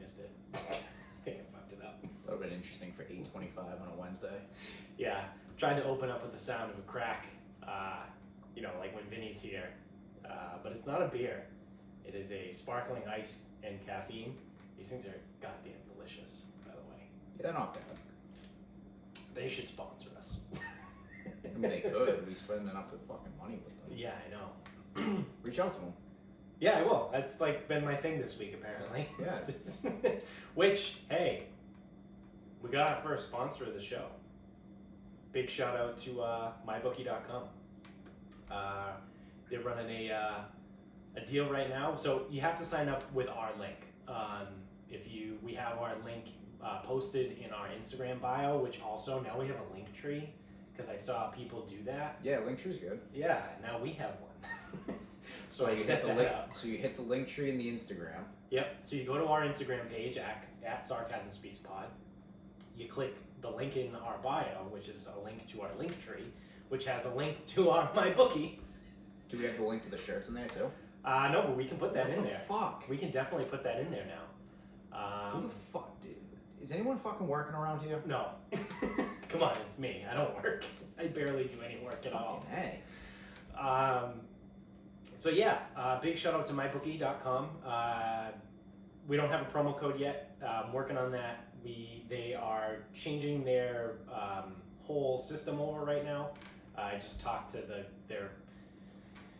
missed it. I think I fucked it up. That would have been interesting for 8:25 on a Wednesday. Yeah, tried to open up with the sound of a crack, like when Vinny's here. But it's not a beer. It is a sparkling ice and caffeine. These things are goddamn delicious, by the way. Yeah, they're not bad. They should sponsor us. I mean, they could. We spend enough of fucking money with them. Yeah, I know. Reach out to them. Yeah, I will. That's like been my thing this week, apparently. Yeah. Which, hey, we got our first sponsor of the show. Big shout out to mybookie.com. They're running a deal right now, so you have to sign up with our link. We have our link posted in our Instagram bio, which also now we have a link tree because I saw people do that. Yeah, Linktree's good. Yeah, now we have one. So I you set hit the that link. up. So you hit the link tree in the Instagram. Yep. So you go to our Instagram page at Sarcasm Speaks Pod. You click the link in our bio, which is a link to our link tree, which has a link to our MyBookie. Do we have the link to the shirts in there too? No, but we can put that in there. Fuck? We can definitely put that in there now. Who the fuck, dude? Is anyone fucking working around here? No. Come on, it's me. I don't work. I barely do any work at all. Hey. So yeah, big shout out to mybookie.com. We don't have a promo code yet. I'm working on that. They are changing their whole system over right now. I just talked to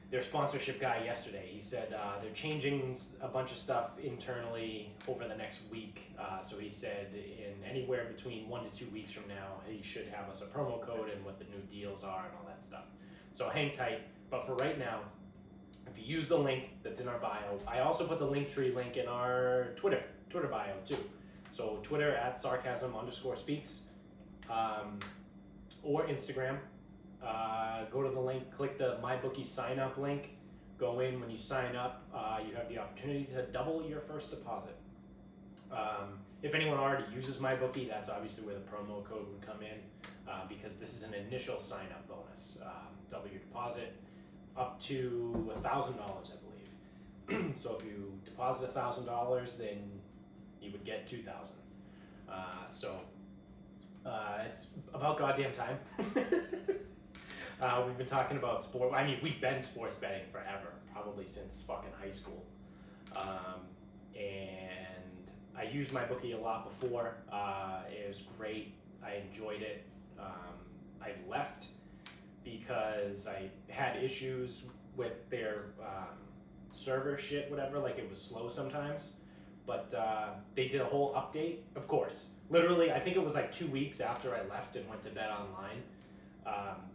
their sponsorship guy yesterday. He said they're changing a bunch of stuff internally over the next week. So he said in anywhere between 1 to 2 weeks from now, he should have us a promo code and what the new deals are and all that stuff. So hang tight. But for right now, if you use the link that's in our bio, I also put the Linktree link in our Twitter bio too. So Twitter at sarcasm_speaks, or Instagram. Go to the link, click the MyBookie sign up link. Go in. When you sign up, you have the opportunity to double your first deposit. If anyone already uses MyBookie, that's obviously where the promo code would come in, because this is an initial sign up bonus. Double your deposit up to $1,000, I believe. So if you deposit $1,000, then you would get $2,000. It's about goddamn time. We've been talking about sport. I mean, we've been sports betting forever, probably since fucking high school. And I used MyBookie a lot before. It was great. I enjoyed it. I left because I had issues with their server shit, whatever. Like, it was slow sometimes. But they did a whole update, of course. Literally, I think it was like 2 weeks after I left and went to Bet Online.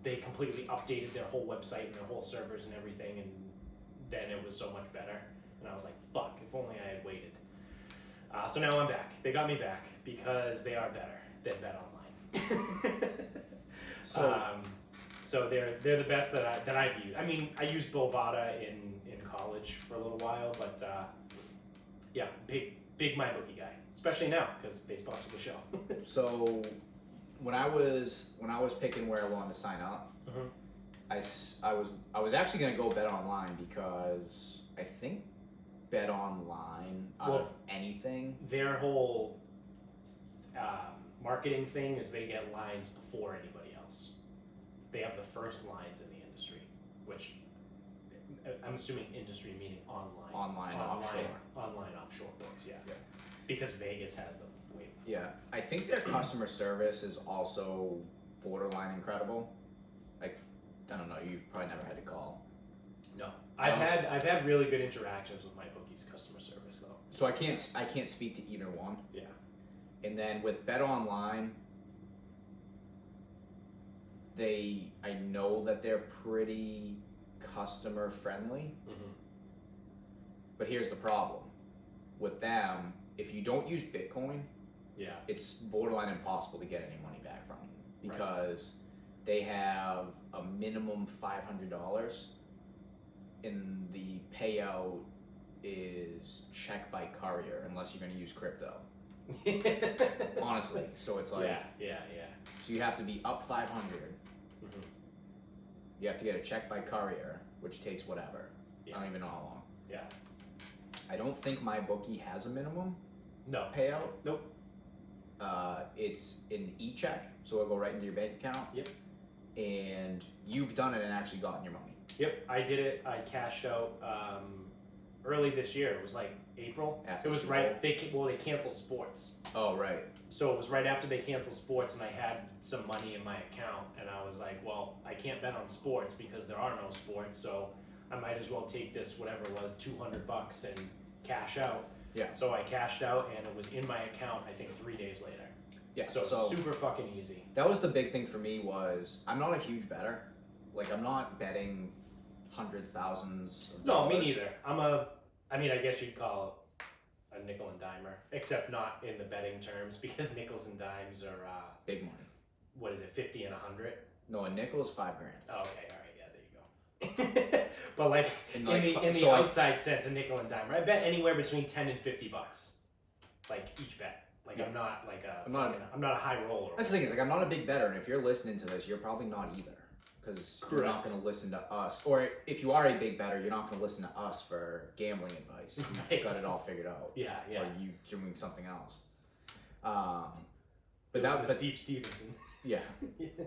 They completely updated their whole website and their whole servers and everything, and then it was so much better. And I was like, fuck, if only I had waited. So now I'm back. They got me back because they are better than Bet Online. So they're the best that I've used. I mean, I used Bovada in college for a little while, but yeah, big MyBookie guy, especially now because they sponsor the show. So when I was picking where I wanted to sign up, I was actually gonna go Bet Online because I think Bet Online of anything, their whole marketing thing is they get lines before anybody else. They have the first lines in the industry, which I'm assuming industry meaning online offshore books, yeah. Because Vegas has them way before. Yeah, I think their customer service is also borderline incredible. Like, I don't know, you've probably never had to call. No, I've had really good interactions with MyBookie's customer service though. So I can't speak to either one. Yeah. And then with Bet Online, I know that they're pretty customer friendly. But here's the problem with them: if you don't use Bitcoin, it's borderline impossible to get any money back from them because they have a minimum $500, and the payout is check by courier unless you're going to use crypto. Honestly, so it's like So you have to be up 500. You have to get a check by courier, which takes whatever. I don't even know how long. Yeah. I don't think MyBookie has a minimum. No. payout. Nope. It's an e-check, so it'll go right into your bank account. Yep. And you've done it and actually gotten your money. Yep, I did it. I cashed out early this year. It was like April. After it was Super right. They canceled sports. Oh, right. So it was right after they canceled sports, and I had some money in my account, and I was like, well, I can't bet on sports because there are no sports, so I might as well take this, whatever it was, $200 and cash out. Yeah. So I cashed out, and it was in my account, I think 3 days later. Yeah. So super fucking easy. That was the big thing for me was I'm not a huge bettor. Like, I'm not betting hundreds, thousands of No, dollars. me neither. I mean, I guess you'd call it a nickel and dimer, except not in the betting terms because nickels and dimes are, Big money. what is it, 50 and 100? No, a nickel is $5,000. Oh, okay, all right, yeah, there you go. But like And in the outside sense, a nickel and dime, right? I bet anywhere between $10 and $50, like each bet. Like Yeah. I'm not like I'm not a high roller. That's the thing is, like, I'm not a big bettor, and if you're listening to this, you're probably not either. Because you're not Correct. going to listen to us. Or if you are a big bettor, you're not going to listen to us for gambling advice. You've Right. got it all figured out. Yeah, yeah. Or you doing something else. But But Steve Stevenson. yeah.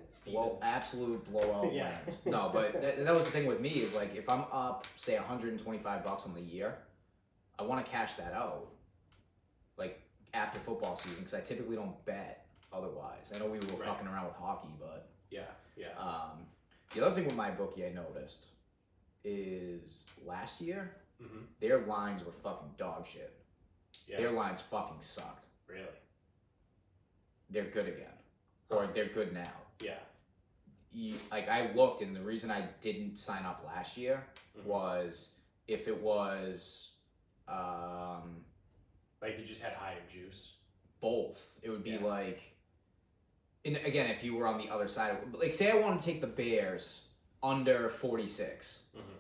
Stevens. Well, absolute blowout Yeah. wins. No, but that was the thing with me is like if I'm up, say, $125 on the year, I want to cash that out, like after football season, because I typically don't bet otherwise. I know we were Right. fucking around with hockey, but Yeah, yeah. the other thing with my bookie I noticed is last year Mm-hmm. their lines were fucking dog shit. Yeah. Their lines fucking sucked. Really? They're good again, or they're good now. Yeah. Like I looked, and the reason I didn't sign up last year Mhm. was if it was Like you just had higher juice. both, it would be Yeah. like, and again, if you were on the other side of, like, say I want to take the Bears under 46. Mm-hmm.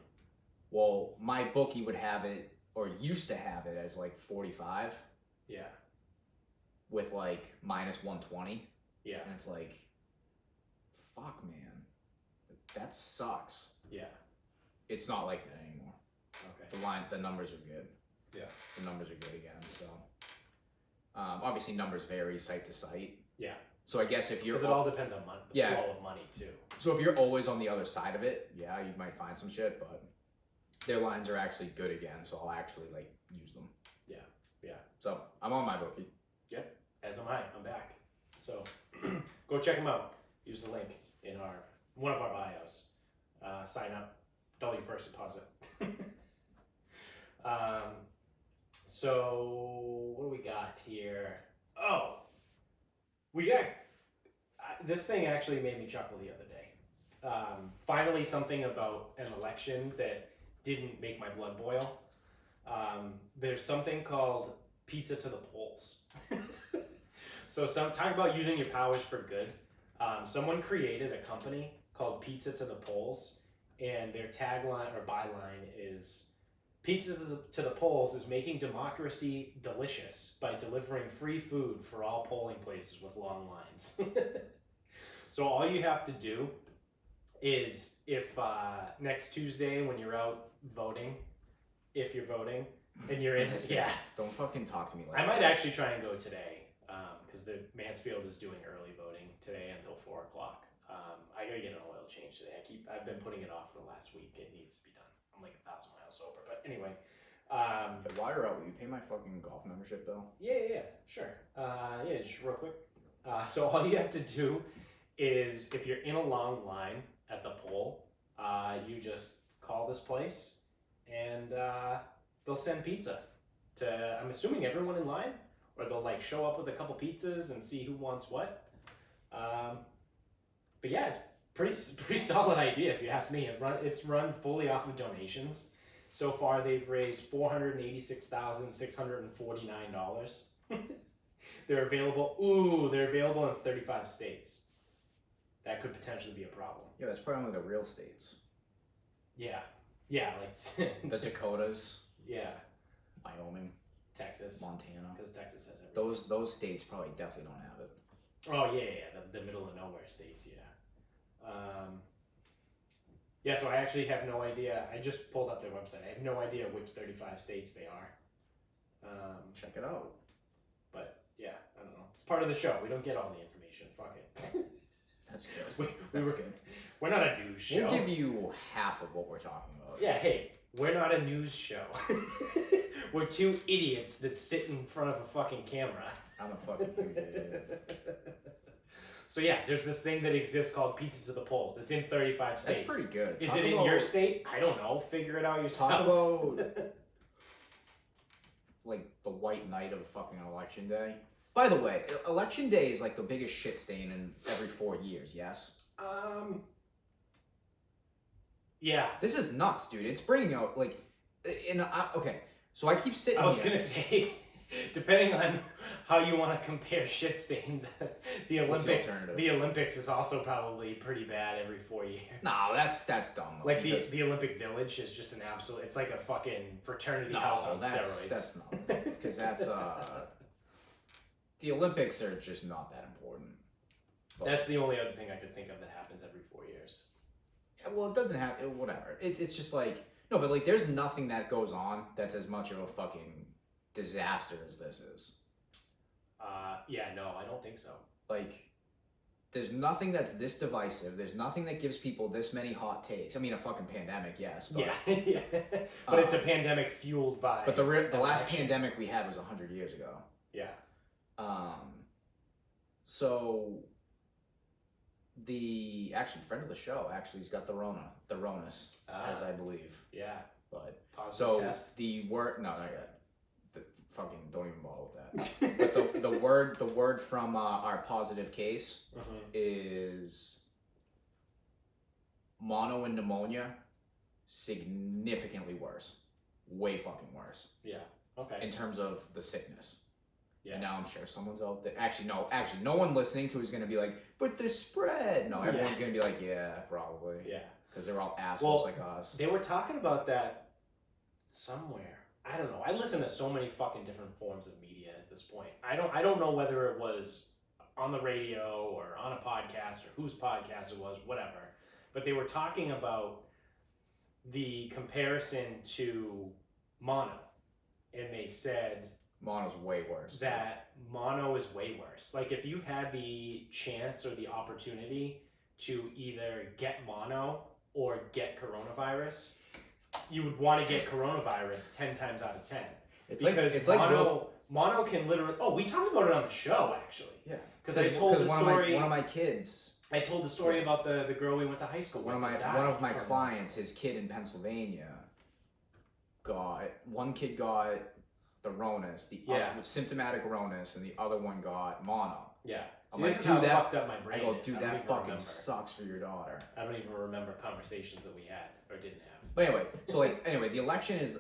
Well, my bookie would have it, or used to have it as like 45 Yeah. with like minus 120, Yeah. and it's like, fuck, man, that sucks. Yeah. It's not like that anymore. Okay. The numbers are good. Yeah. The numbers are good again. So, obviously numbers vary site to site. Yeah. So I guess if you're Because it all depends on money, the Yeah. flow of money too. so if you're always on the other side of it, yeah, you might find some shit, but their lines are actually good again, so I'll actually like use them. Yeah. Yeah. So I'm on my bookie. As am I. I'm back. So go check them out. Use the link in one of our bios. Sign up. Double your first deposit. So what do we got here? Oh, we got this thing actually made me chuckle the other day. Finally, something about an election that didn't make my blood boil. There's something called pizza to the polls. So talk about using your powers for good. Someone created a company called Pizza to the Polls, and their tagline or byline is Pizza to the Polls is making democracy delicious by delivering free food for all polling places with long lines. So all you have to do is if next Tuesday when you're out voting, if you're voting and you're in, yeah, Don't fucking talk to me like I might that. actually try and go today because the Mansfield is doing early voting today until 4 o'clock. I gotta get an oil change today. I've been putting it off for the last week. It needs to be done. I'm like 1,000 miles over, but anyway. But while you're out, will you pay my fucking golf membership bill? Yeah, sure. Yeah, just real quick. So all you have to do is if you're in a long line at the poll, you just call this place and they'll send pizza to, I'm assuming, everyone in line, or they'll like show up with a couple pizzas and see who wants what. But yeah, it's pretty solid idea if you ask me. It's run fully off of donations. So far, they've raised $486,649. They're available. They're available in 35 states. That could potentially be a problem. Yeah, that's probably only the real states. Yeah, like The Dakotas, yeah, Wyoming, Texas, Montana. because Texas has everything. Those states probably definitely don't have it. Oh yeah, the middle of nowhere states. Yeah. Yeah, so I actually have no idea. I just pulled up their website. I have no idea which 35 states they are. Check it out. But yeah, I don't know. It's part of the show. We don't get all the information. Fuck it. That's good. Good. We're not a news show. We'll give you half of what we're talking about. Yeah, hey, we're not a news show. We're two idiots that sit in front of a fucking camera. I'm a fucking huge idiot. So yeah, there's this thing that exists called Pizza to the Polls. It's in 35 states. That's pretty good. Is it in your state? I don't know. Figure it out yourself. Talk about like the white night of fucking election day. By the way, election day is like the biggest shit stain in every 4 years. Yes. Yeah. This is nuts, dude. It's bringing out like, okay. So I keep sitting. I was here. gonna say, depending on how you want to compare shit stains, the Olympics is also probably pretty bad every 4 years. No, that's dumb. Though, like the Olympic Village is just an absolute. It's like a fucking fraternity house on steroids. That's not because that's the Olympics are just not that important. But that's the only other thing I could think of that happens every 4 years. Yeah, well, it doesn't have whatever. It's just like no, but like there's nothing that goes on that's as much of a fucking disaster as this is. Yeah, no, I don't think so. Like, there's nothing that's this divisive. There's nothing that gives people this many hot takes. I mean, a fucking pandemic, yes. But, yeah. But it's a pandemic fueled by. But the last pandemic we had was 100 years ago. Yeah. So the friend of the show he's got the Ronus, as I believe. Yeah. But positive test. The word not yet. Fucking don't even bother with that. But the word from our positive case is mono and pneumonia, significantly worse, way fucking worse. Yeah. Okay. In terms of the sickness. Yeah. And now I'm sure someone's out there. Actually, no one listening to it is gonna be like, but the spread. No, everyone's gonna be like, yeah, probably. Yeah. Because they're all assholes like us. They were talking about that somewhere. I don't know. I listen to so many fucking different forms of media at this point. I don't know whether it was on the radio or on a podcast or whose podcast it was, whatever. But they were talking about the comparison to mono. And they said mono's way worse. That mono is way worse. Like if you had the chance or the opportunity to either get mono or get coronavirus, you would want to get coronavirus 10 times out of 10. Because mono can literally. Oh, we talked about it on the show actually. Yeah. Because I told the story. One of my kids. I told the story about the girl we went to high school with. One of my clients, his kid in Pennsylvania, one kid got the Ronus, symptomatic Ronus, and the other one got mono. Yeah. I'm like, dude, that fucked up my brain. I go, dude, that fucking sucks for your daughter. I don't even remember conversations that we had or didn't have. But anyway, the election is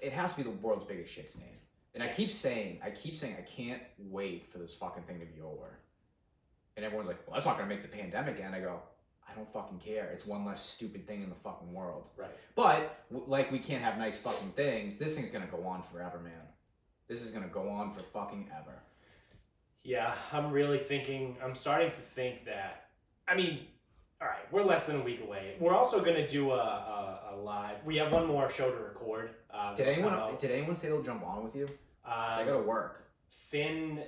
it has to be the world's biggest shit stain. And I keep saying I can't wait for this fucking thing to be over. And everyone's like, well, that's not gonna make the pandemic end. I go, I don't fucking care. It's one less stupid thing in the fucking world. Right. But like we can't have nice fucking things. This thing's gonna go on forever, man. This is gonna go on for fucking ever. Yeah, I'm starting to think that, I mean, all right, we're less than a week away. We're also going to do a live, we have one more show to record. Did anyone say they'll jump on with you? 'Cause I gotta work. Finn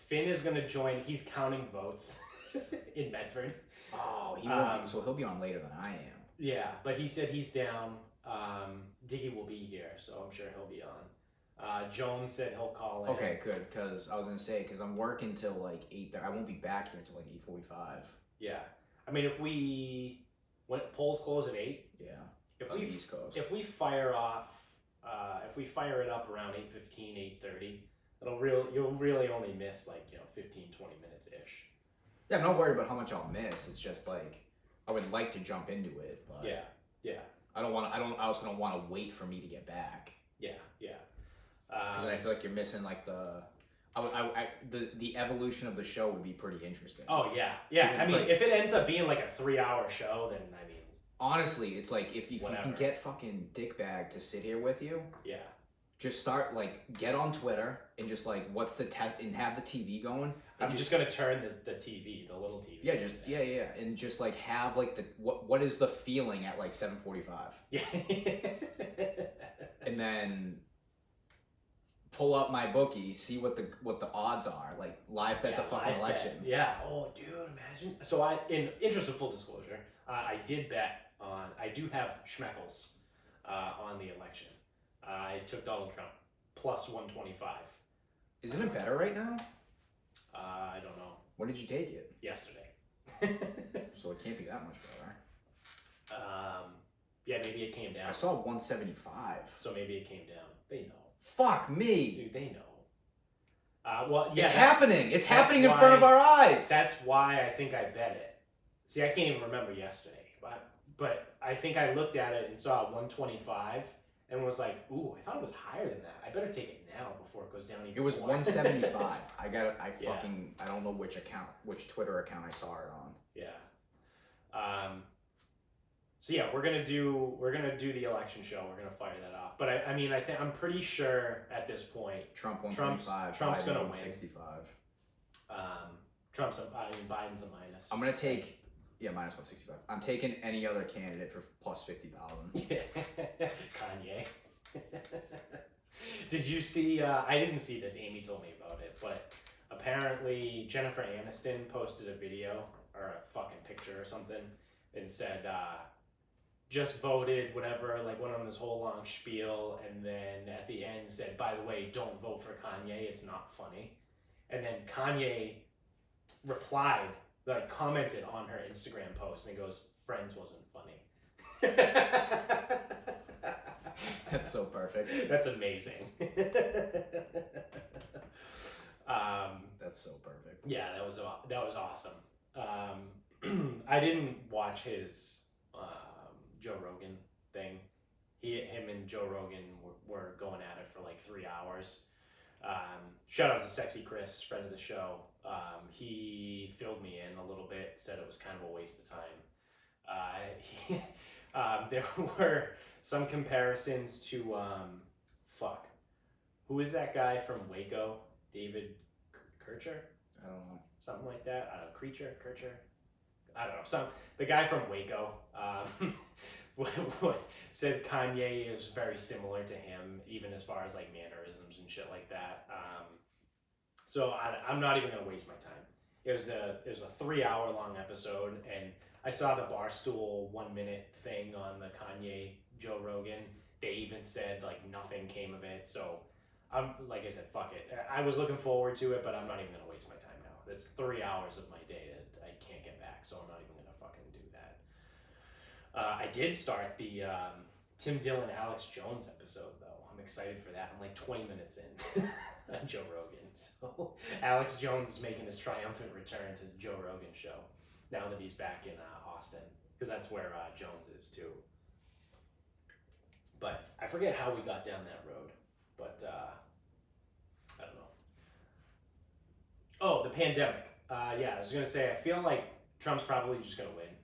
is going to join, he's counting votes in Medford. Oh, he won't be, so he'll be on later than I am. Yeah, but he said he's down. Diggy will be here, so I'm sure he'll be on. Jones said he'll call in. Okay, good, because I was going to say, because I'm working till like 8, I won't be back here until like 8:45. Yeah. I mean, when polls close at 8. Yeah. East Coast. If we fire it up around 8:15, 8:30, you'll really only miss 15, 20 minutes ish. Yeah, I'm not worried about how much I'll miss. It's just like I would like to jump into it, but yeah. I also don't want to wait for me to get back. Yeah. Because I feel like you're missing like the evolution of the show would be pretty interesting. Oh yeah. I mean, if it ends up being like a 3-hour show, then I mean, honestly, it's like if you can get fucking dickbag to sit here with you. Yeah. Just start get on Twitter and just what's the and have the TV going. I'm just gonna turn the TV, the little TV. Yeah, and just have what is the feeling at 7:45. Yeah. And then pull up my bookie, see what the odds are, like live bet the fucking live election. Bet. Yeah. Oh, dude, imagine. So in interest of full disclosure, I did bet on. I do have Schmeckles on the election. I took Donald Trump plus 125. Isn't it better right now? I don't know. When did you take it? Yesterday. So it can't be that much better. Yeah, maybe it came down. I saw 175. So maybe it came down. They know. Fuck me. Dude, they know. Well, yeah. It's happening. It's happening in why- front of our eyes. That's why I think I bet it. See, I can't even remember yesterday. But I think I looked at it and saw 125 and was like, ooh, I thought it was higher than that. I better take it now before it goes down even It was more. 175. I Yeah. I don't know which Twitter account I saw it on. Yeah. So yeah, we're gonna do the election show. We're gonna fire that off. But I'm pretty sure at this point, Trump 125. Trump's Biden gonna win. 165. Biden's a minus. I'm gonna take minus 165. I'm taking any other candidate for plus 50,000. Yeah. Kanye. Did you see? I didn't see this. Amy told me about it, but apparently Jennifer Aniston posted a video or a fucking picture or something and said, just voted, whatever, like went on this whole long spiel, and then at the end said, by the way, don't vote for Kanye, it's not funny. And then Kanye replied, like commented on her Instagram post, and he goes, Friends wasn't funny. That's so perfect. That's amazing. That's so perfect. Yeah, that was awesome. I didn't watch his Joe Rogan thing. Him and Joe Rogan were going at it for like 3 hours. Shout out to Sexy Chris, friend of the show. He filled me in a little bit, said it was kind of a waste of time. There were some comparisons to who is that guy from Waco? David Kircher? I don't know. Something like that. I don't know. Kircher. I don't know. The guy from Waco said Kanye is very similar to him, even as far as like mannerisms and shit like that. So I'm not even gonna waste my time. It was a 3 hour long episode, and I saw the Barstool 1 minute thing on the Kanye Joe Rogan. They even said like nothing came of it. So I'm like I said, fuck it. I was looking forward to it, but I'm not even gonna waste my time now. That's 3 hours of my day that I can't get back, so I'm not even gonna fucking do that. I did start the Tim Dillon, Alex Jones episode though. I'm excited for that. I'm like 20 minutes in on Joe Rogan. So Alex Jones is making his triumphant return to the Joe Rogan show now that he's back in Austin, because that's where Jones is too. But I forget how we got down that road. But I don't know. Oh, the pandemic. Yeah, I was gonna say, I feel like Trump's probably just gonna win.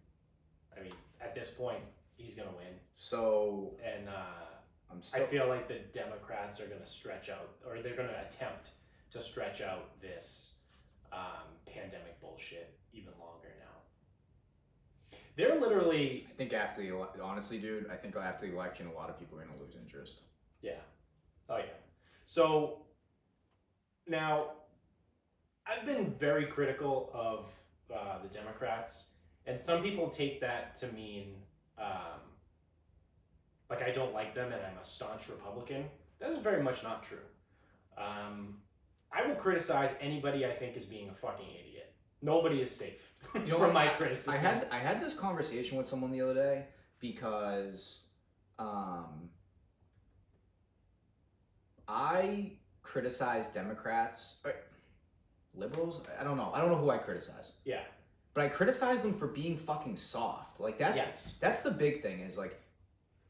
I mean, at this point, he's gonna win. So, And I feel like the Democrats are gonna stretch out, or they're gonna attempt to stretch out this pandemic bullshit even longer now. They're literally. I think after honestly, dude, I think after the election, a lot of people are gonna lose interest. Yeah. Oh yeah. So now, I've been very critical of the Democrats, and some people take that to mean like I don't like them and I'm a staunch Republican. That is very much not true. I will criticize anybody I think is being a fucking idiot. Nobody is safe from my criticism. I had this conversation with someone the other day because I criticize Democrats, liberals. I don't know who I criticize. Yeah. But I criticize them for being fucking soft. Like that's the big thing, is like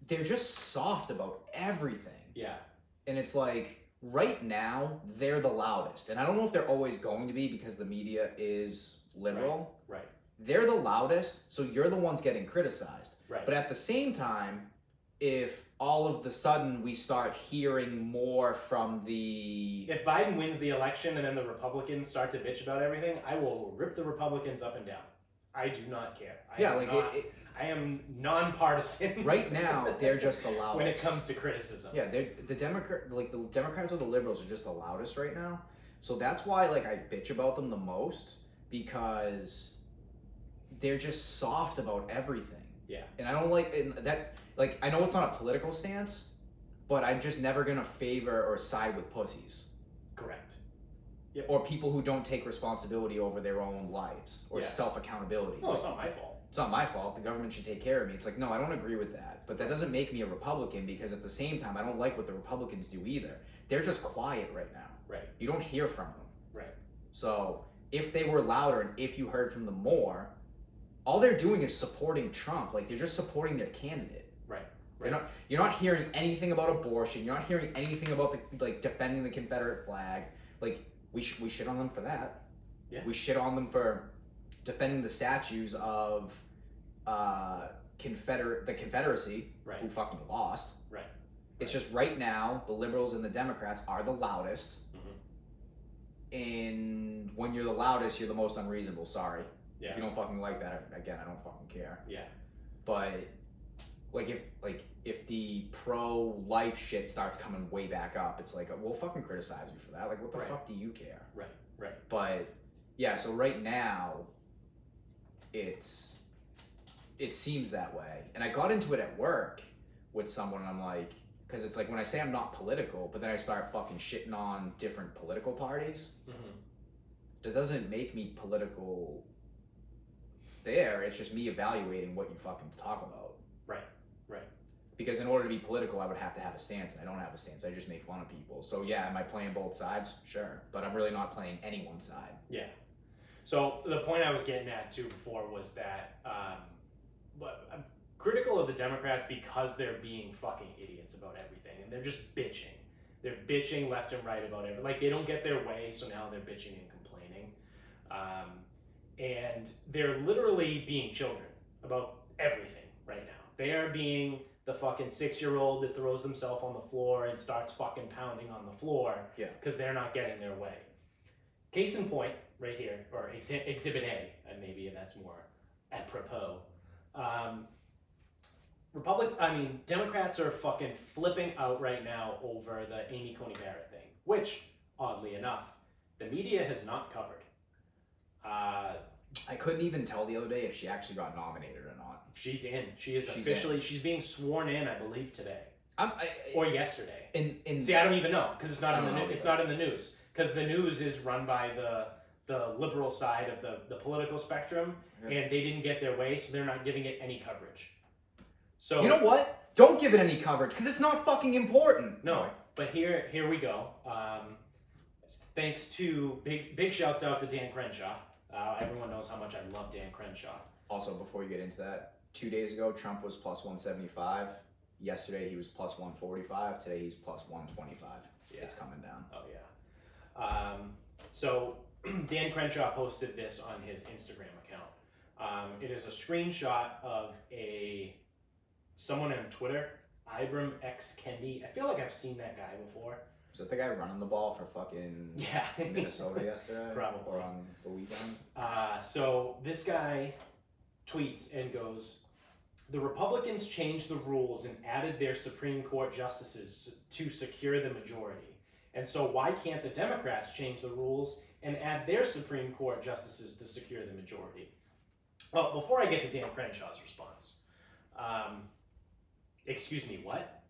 they're just soft about everything. Yeah. And it's like right now they're the loudest. And I don't know if they're always going to be because the media is liberal. Right. They're the loudest, so you're the ones getting criticized. Right. But at the same time, if all of the sudden we start hearing more from the... If Biden wins the election and then the Republicans start to bitch about everything, I will rip the Republicans up and down. I do not care. I am nonpartisan. Right now, they're just the loudest. When it comes to criticism. Yeah, the Democrats or the liberals are just the loudest right now. So that's why like I bitch about them the most, because they're just soft about everything. Yeah. And I don't like that. Like, I know it's not a political stance, but I'm just never gonna favor or side with pussies. Correct. Yep. Or people who don't take responsibility over their own lives or self-accountability. No, it's not my fault. It's not my fault. The government should take care of me. It's like, no, I don't agree with that. But that doesn't make me a Republican, because at the same time, I don't like what the Republicans do either. They're just quiet right now. Right. You don't hear from them. Right. So if they were louder and if you heard from them more, all they're doing is supporting Trump. Like, they're just supporting their candidate. Right. You're not hearing anything about abortion. You're not hearing anything about defending the Confederate flag. Like, we shit on them for that. Yeah. We shit on them for defending the statues of the Confederacy, right, who fucking lost. Right. It's just right now the liberals and the Democrats are the loudest. Mm-hmm. And when you're the loudest, you're the most unreasonable. Sorry. Yeah. If you don't fucking like that, again, I don't fucking care. Yeah. But if the pro-life shit starts coming way back up, it's like, we'll fucking criticize you for that. Like, what the fuck do you care? Right. Right. But yeah, so right now, it seems that way. And I got into it at work with someone, and I'm like, because it's like when I say I'm not political, but then I start fucking shitting on different political parties. Mm-hmm. That doesn't make me political there. It's just me evaluating what you fucking talk about. Right. Right. Because in order to be political, I would have to have a stance, and I don't have a stance. I just make fun of people. So yeah, am I playing both sides? Sure. But I'm really not playing anyone's side. Yeah. So the point I was getting at too before was that I'm critical of the Democrats because they're being fucking idiots about everything, and they're just bitching. They're bitching left and right about everything. Like, they don't get their way, so now they're bitching and complaining. And they're literally being children about everything right now. They are being the fucking 6-year-old that throws themselves on the floor and starts fucking pounding on the floor because they're not getting their way. Case in point, right here, or Exhibit A, and maybe that's more apropos. Democrats are fucking flipping out right now over the Amy Coney Barrett thing, which, oddly enough, the media has not covered. I couldn't even tell the other day if she actually got nominated or not. She's in. She's being sworn in, I believe, today. Or yesterday. See, I don't even know, because it's not in the news. It's not in the news, because the news is run by the liberal side of the political spectrum, and they didn't get their way, so they're not giving it any coverage. So you know what? Don't give it any coverage, because it's not fucking important. No, but here we go. Thanks to big shouts out to Dan Crenshaw. Everyone knows how much I love Dan Crenshaw. Also, before you get into that, 2 days ago Trump was plus 175. Yesterday he was plus 145. Today he's plus 125. Yeah. It's coming down. Oh yeah. So Dan Crenshaw posted this on his Instagram account. It is a screenshot of someone on Twitter, Ibram X Kendi. I feel like I've seen that guy before. Was that the guy running the ball for fucking Minnesota yesterday? Probably. Or on the weekend? So this guy tweets and goes, "The Republicans changed the rules and added their Supreme Court justices to secure the majority. And so why can't the Democrats change the rules and add their Supreme Court justices to secure the majority?" Well, before I get to Dan Crenshaw's response, excuse me, what?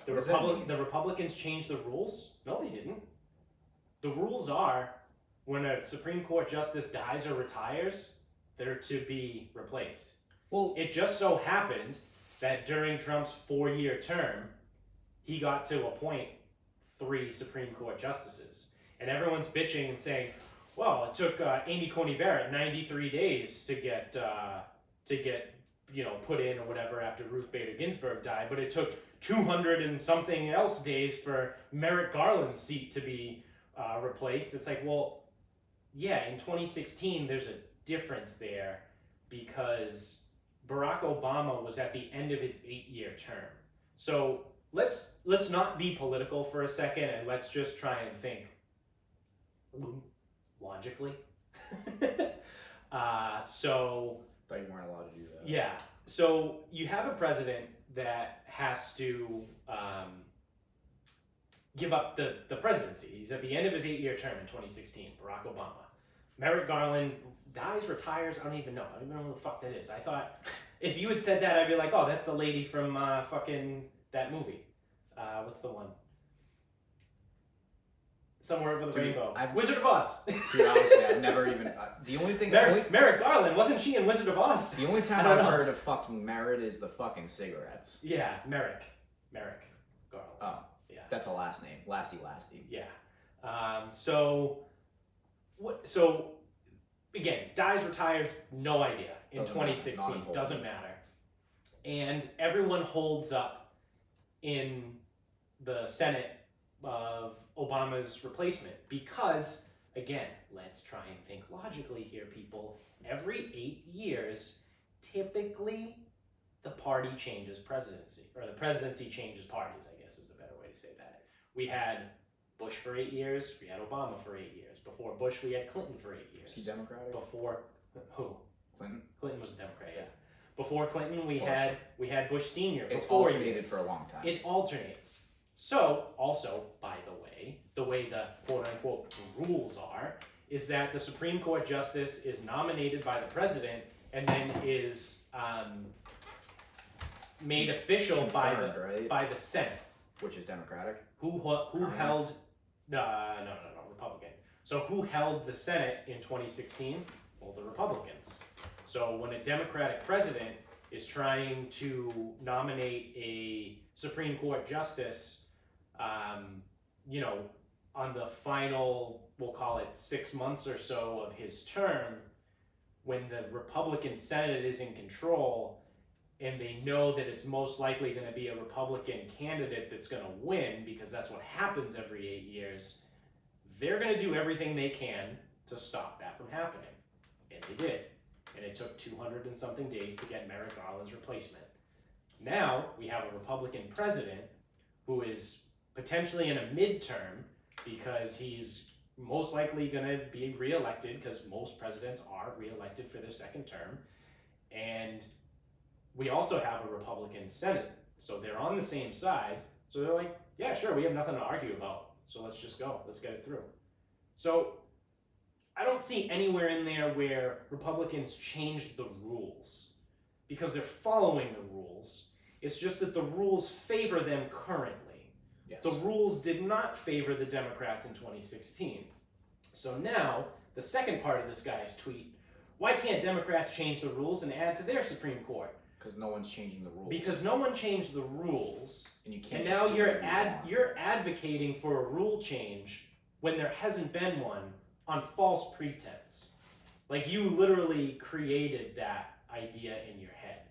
The Republicans changed the rules? No, they didn't. The rules are, when a Supreme Court justice dies or retires, they're to be replaced. Well, it just so happened that during Trump's 4-year term, he got to appoint 3 Supreme Court justices. And everyone's bitching and saying, well, it took Amy Coney Barrett 93 days to get put in or whatever after Ruth Bader Ginsburg died, but it took 200 and something else days for Merrick Garland's seat to be replaced. It's like, well, yeah, in 2016, there's a difference there because Barack Obama was at the end of his 8-year term. So let's not be political for a second, and let's just try and think logically. So Thought you weren't allowed to do that. yeah, so you have a president that has to give up the presidency. He's at the end of his 8-year term in 2016, Barack Obama. Merrick Garland dies, retires, I don't even know who the fuck that is. I thought, if you had said that, I'd be like, oh, that's the lady from fucking that movie. What's the one? Somewhere Over the Rainbow. Wizard of Oz. Dude, honestly, I've never even... the only thing... Merrick Garland, wasn't she in Wizard of Oz? The only time I've heard of fucking merit is the fucking cigarettes. Yeah, Merrick Garland. Oh. Yeah. That's a last name. Lasty. Yeah. So again, dies, retires, no idea. In 2016, doesn't matter. And everyone holds up in the Senate of Obama's replacement because, again, let's try and think logically here, people. Every 8 years, typically the party changes presidency, or the presidency changes parties, I guess is a better way to say that. We had Bush for 8 years, we had Obama for 8 years. Before Bush, we had Clinton for 8 years. Is he Democratic? Before, who? Clinton? Clinton was a Democrat, yeah. Before Clinton, we had Bush Sr. for it's 4 years. alternated for a long time. It alternates. So, also, by the way the quote-unquote rules are, is that the Supreme Court justice is nominated by the president and then is made official by the Senate. Which is Democratic? Who held... No, Republican. So who held the Senate in 2016? Well, the Republicans. So when a Democratic president is trying to nominate a Supreme Court justice, on the final, we'll call it 6 months or so of his term, when the Republican Senate is in control and they know that it's most likely going to be a Republican candidate that's going to win, because that's what happens every 8 years, they're going to do everything they can to stop that from happening. And they did. And it took 200 and something days to get Merrick Garland's replacement. Now we have a Republican president who is potentially in a midterm because he's most likely going to be reelected, because most presidents are reelected for their second term. And we also have a Republican Senate. So they're on the same side. So they're like, yeah, sure, we have nothing to argue about. So let's just go. Let's get it through. So I don't see anywhere in there where Republicans changed the rules because they're following the rules. It's just that the rules favor them currently. Yes. The rules did not favor the Democrats in 2016. So now, the second part of this guy's tweet, why can't Democrats change the rules and add to their Supreme Court? Because no one's changing the rules. Because no one changed the rules, and you can't. And now you're advocating for a rule change when there hasn't been one on false pretense. Like, you literally created that idea in your head.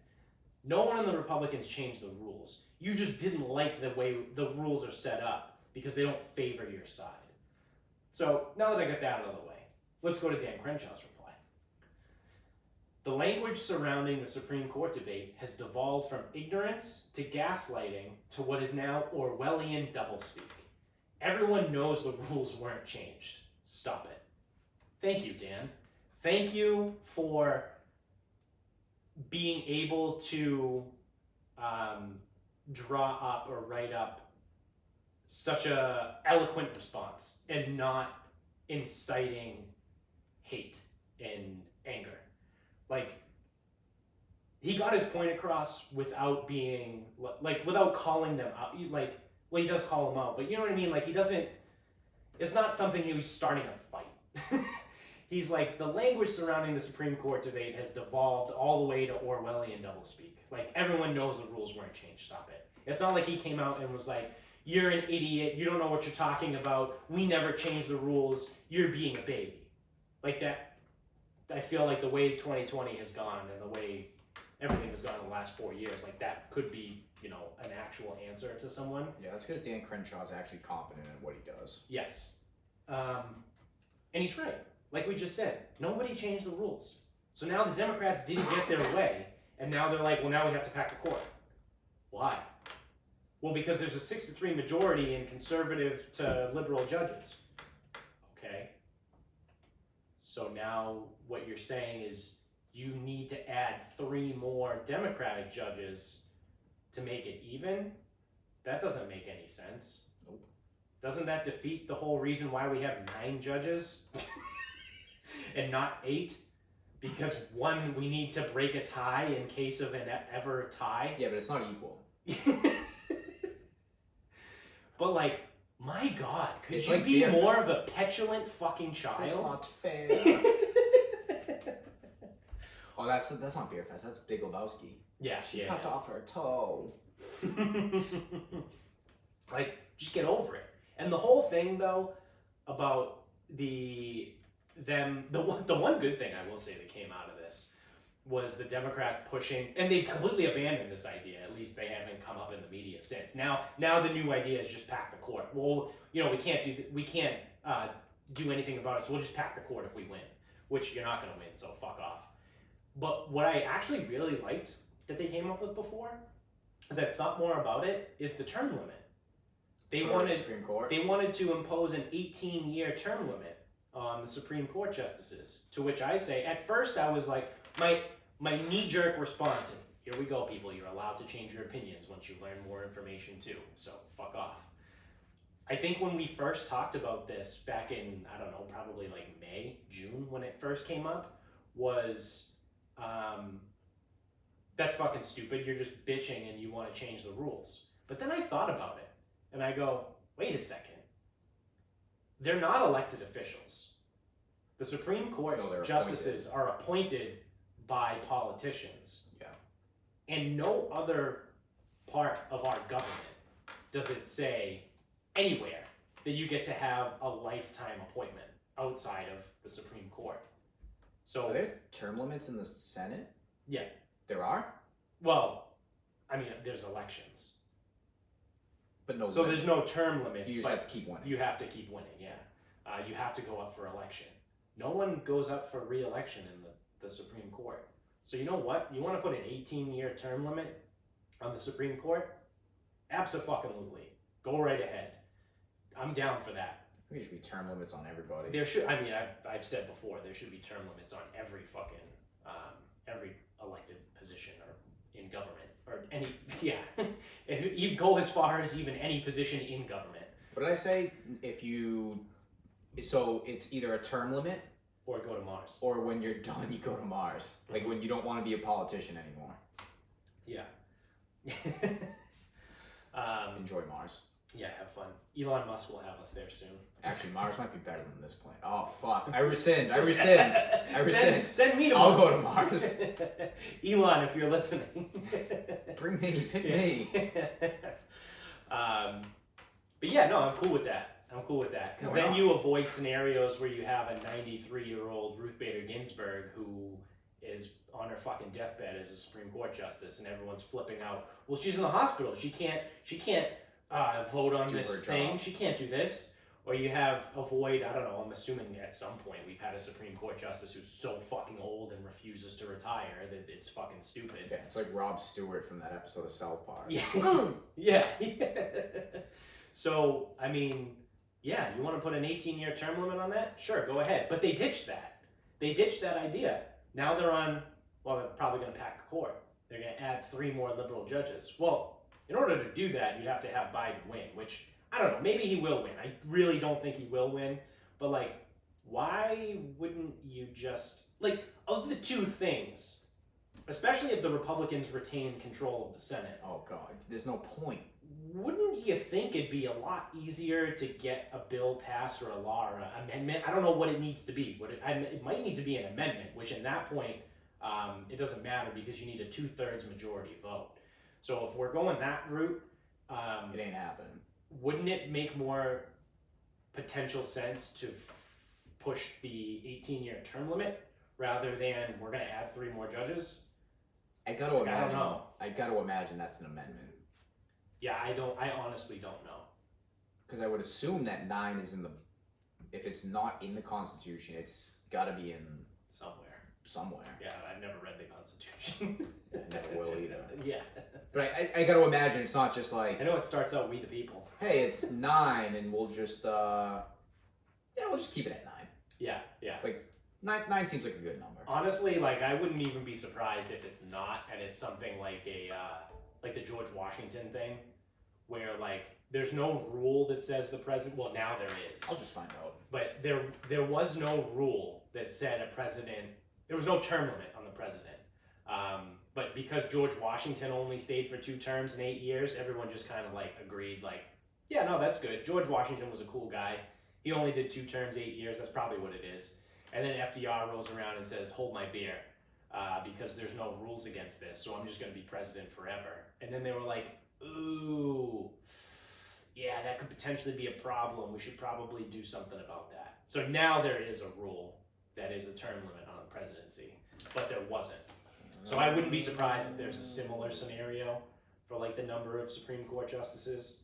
No one in the Republicans changed the rules. You just didn't like the way the rules are set up because they don't favor your side. So now that I got that out of the way, let's go to Dan Crenshaw's reply. The language surrounding the Supreme Court debate has devolved from ignorance to gaslighting to what is now Orwellian doublespeak. Everyone knows the rules weren't changed. Stop it. Thank you, Dan. Thank you for being able to draw up or write up such a eloquent response and not inciting hate and anger. Like, he got his point across without being, like, without calling them out. Like, well, he does call them out, but you know what I mean? Like, he doesn't, it's not something he was starting a fight. He's like, the language surrounding the Supreme Court debate has devolved all the way to Orwellian doublespeak. Like, everyone knows the rules weren't changed. Stop it. It's not like he came out and was like, you're an idiot, you don't know what you're talking about, we never changed the rules, you're being a baby. Like that, I feel like the way 2020 has gone and the way everything has gone in the last 4 years, like that could be, you know, an actual answer to someone. Yeah, that's because Dan Crenshaw's actually competent in what he does. Yes. And he's right. Like we just said, nobody changed the rules. So now the Democrats didn't get their way, and now they're like, well, now we have to pack the court. Why? Well, because there's a 6-3 majority in conservative to liberal judges. Okay. So now what you're saying is you need to add 3 more Democratic judges to make it even? That doesn't make any sense. Nope. Doesn't that defeat the whole reason why we have 9 judges and not 8? Because one, we need to break a tie in case of an ever tie. Yeah, but it's not equal. But like, my God, could It's you like be BFFs. more of a petulant fucking child? That's not fair. Oh, that's not Beer Fest. That's Big Lebowski. Yeah, She cut off her toe. Like, just get over it. And the whole thing, though, about the one good thing I will say that came out of this was the Democrats pushing, and they've completely abandoned this idea. At least they haven't come up in the media since. Now the new idea is just pack the court. Well, you know, we can't do anything about it, so we'll just pack the court if we win, which you're not going to win, so fuck off. But what I actually really liked that they came up with before, as I thought more about it, is the term limit. They For the Supreme Court. They wanted to impose an 18-year term limit on the Supreme Court justices. To which I say, at first I was like, my knee-jerk response, and here we go, people, you're allowed to change your opinions once you learn more information too, so fuck off. I think when we first talked about this back in, I don't know, probably like May, June, when it first came up, was, that's fucking stupid, you're just bitching and you want to change the rules. But then I thought about it, and I go, wait a second. They're not elected officials. The Supreme Court justices are appointed by politicians. Yeah. And no other part of our government does it say anywhere that you get to have a lifetime appointment outside of the Supreme Court. So Are there term limits in the Senate? Yeah. There are? Well, I mean, there's elections. But no. So there's no term limits. You just but have to keep winning. You have to keep winning, yeah. You have to go up for election. No one goes up for re-election in the Supreme Court. So you know what? You want to put an 18-year term limit on the Supreme Court? Abso-fucking-lutely. Go right ahead. I'm down for that. I think there should be term limits on everybody. There should. I mean, I've said before, there should be term limits on every fucking every elected position or in government or any. Yeah, if you go as far as even any position in government. What did I say? So it's either a term limit or go to Mars. Or when you're done, you go to Mars. Like when you don't want to be a politician anymore. Yeah. Enjoy Mars. Yeah, have fun. Elon Musk will have us there soon. Actually, Mars might be better than this planet. Oh, fuck. I rescind. Send me to I'll Mars. go to Mars. Elon, if you're listening. Bring me. Pick me. But yeah, no, I'm cool with that. Because then you avoid scenarios where you have a 93-year-old Ruth Bader Ginsburg who is on her fucking deathbed as a Supreme Court justice, and everyone's flipping out. Well, she's in the hospital. She can't vote on this thing. She can't do this. Or you have avoid, I don't know, I'm assuming at some point we've had a Supreme Court justice who's so fucking old and refuses to retire that it's fucking stupid. Yeah, it's like Rob Stewart from that episode of South Park. Yeah. Yeah. So, I mean, yeah, you want to put an 18-year term limit on that? Sure, go ahead. But they ditched that. They ditched that idea. Now they're probably going to pack the court. They're going to add 3 more liberal judges. Well, in order to do that, you'd have to have Biden win, which, I don't know, maybe he will win. I really don't think he will win. But, like, why wouldn't you just, like, of the two things, especially if the Republicans retain control of the Senate. Oh, God. There's no point. Wouldn't you think it'd be a lot easier to get a bill passed or a law or an amendment? I don't know what it needs to be. It might need to be an amendment, which at that point, it doesn't matter because you need a 2/3 majority vote. So if we're going that route, It ain't happening. Wouldn't it make more potential sense to push the 18-year term limit rather than we're going to add 3 more judges? I gotta imagine. don't know. I gotta imagine that's an amendment. Yeah, I honestly don't know. Because I would assume that 9 is in the. If it's not in the Constitution, it's gotta be in somewhere. Yeah, I've never read the Constitution. I never will either. Yeah. But I gotta imagine it's not just like. I know it starts out "We the People." Hey, it's 9, and we'll just we'll just keep it at 9. Yeah. Like, Nine seems like a good number. Honestly, like I wouldn't even be surprised if it's not, and it's something like like the George Washington thing, where like there's no rule that says the president. Well, now there is. I'll just find out. But there was no rule that said a president. There was no term limit on the president. But because George Washington only stayed for 2 terms in 8 years, everyone just kind of like agreed, like, yeah, no, that's good. George Washington was a cool guy. He only did 2 terms, 8 years. That's probably what it is. And then FDR rolls around and says, hold my beer, because there's no rules against this, so I'm just going to be president forever. And then they were like, ooh, yeah, that could potentially be a problem. We should probably do something about that. So now there is a rule that is a term limit on the presidency, but there wasn't. So I wouldn't be surprised if there's a similar scenario for like the number of Supreme Court justices.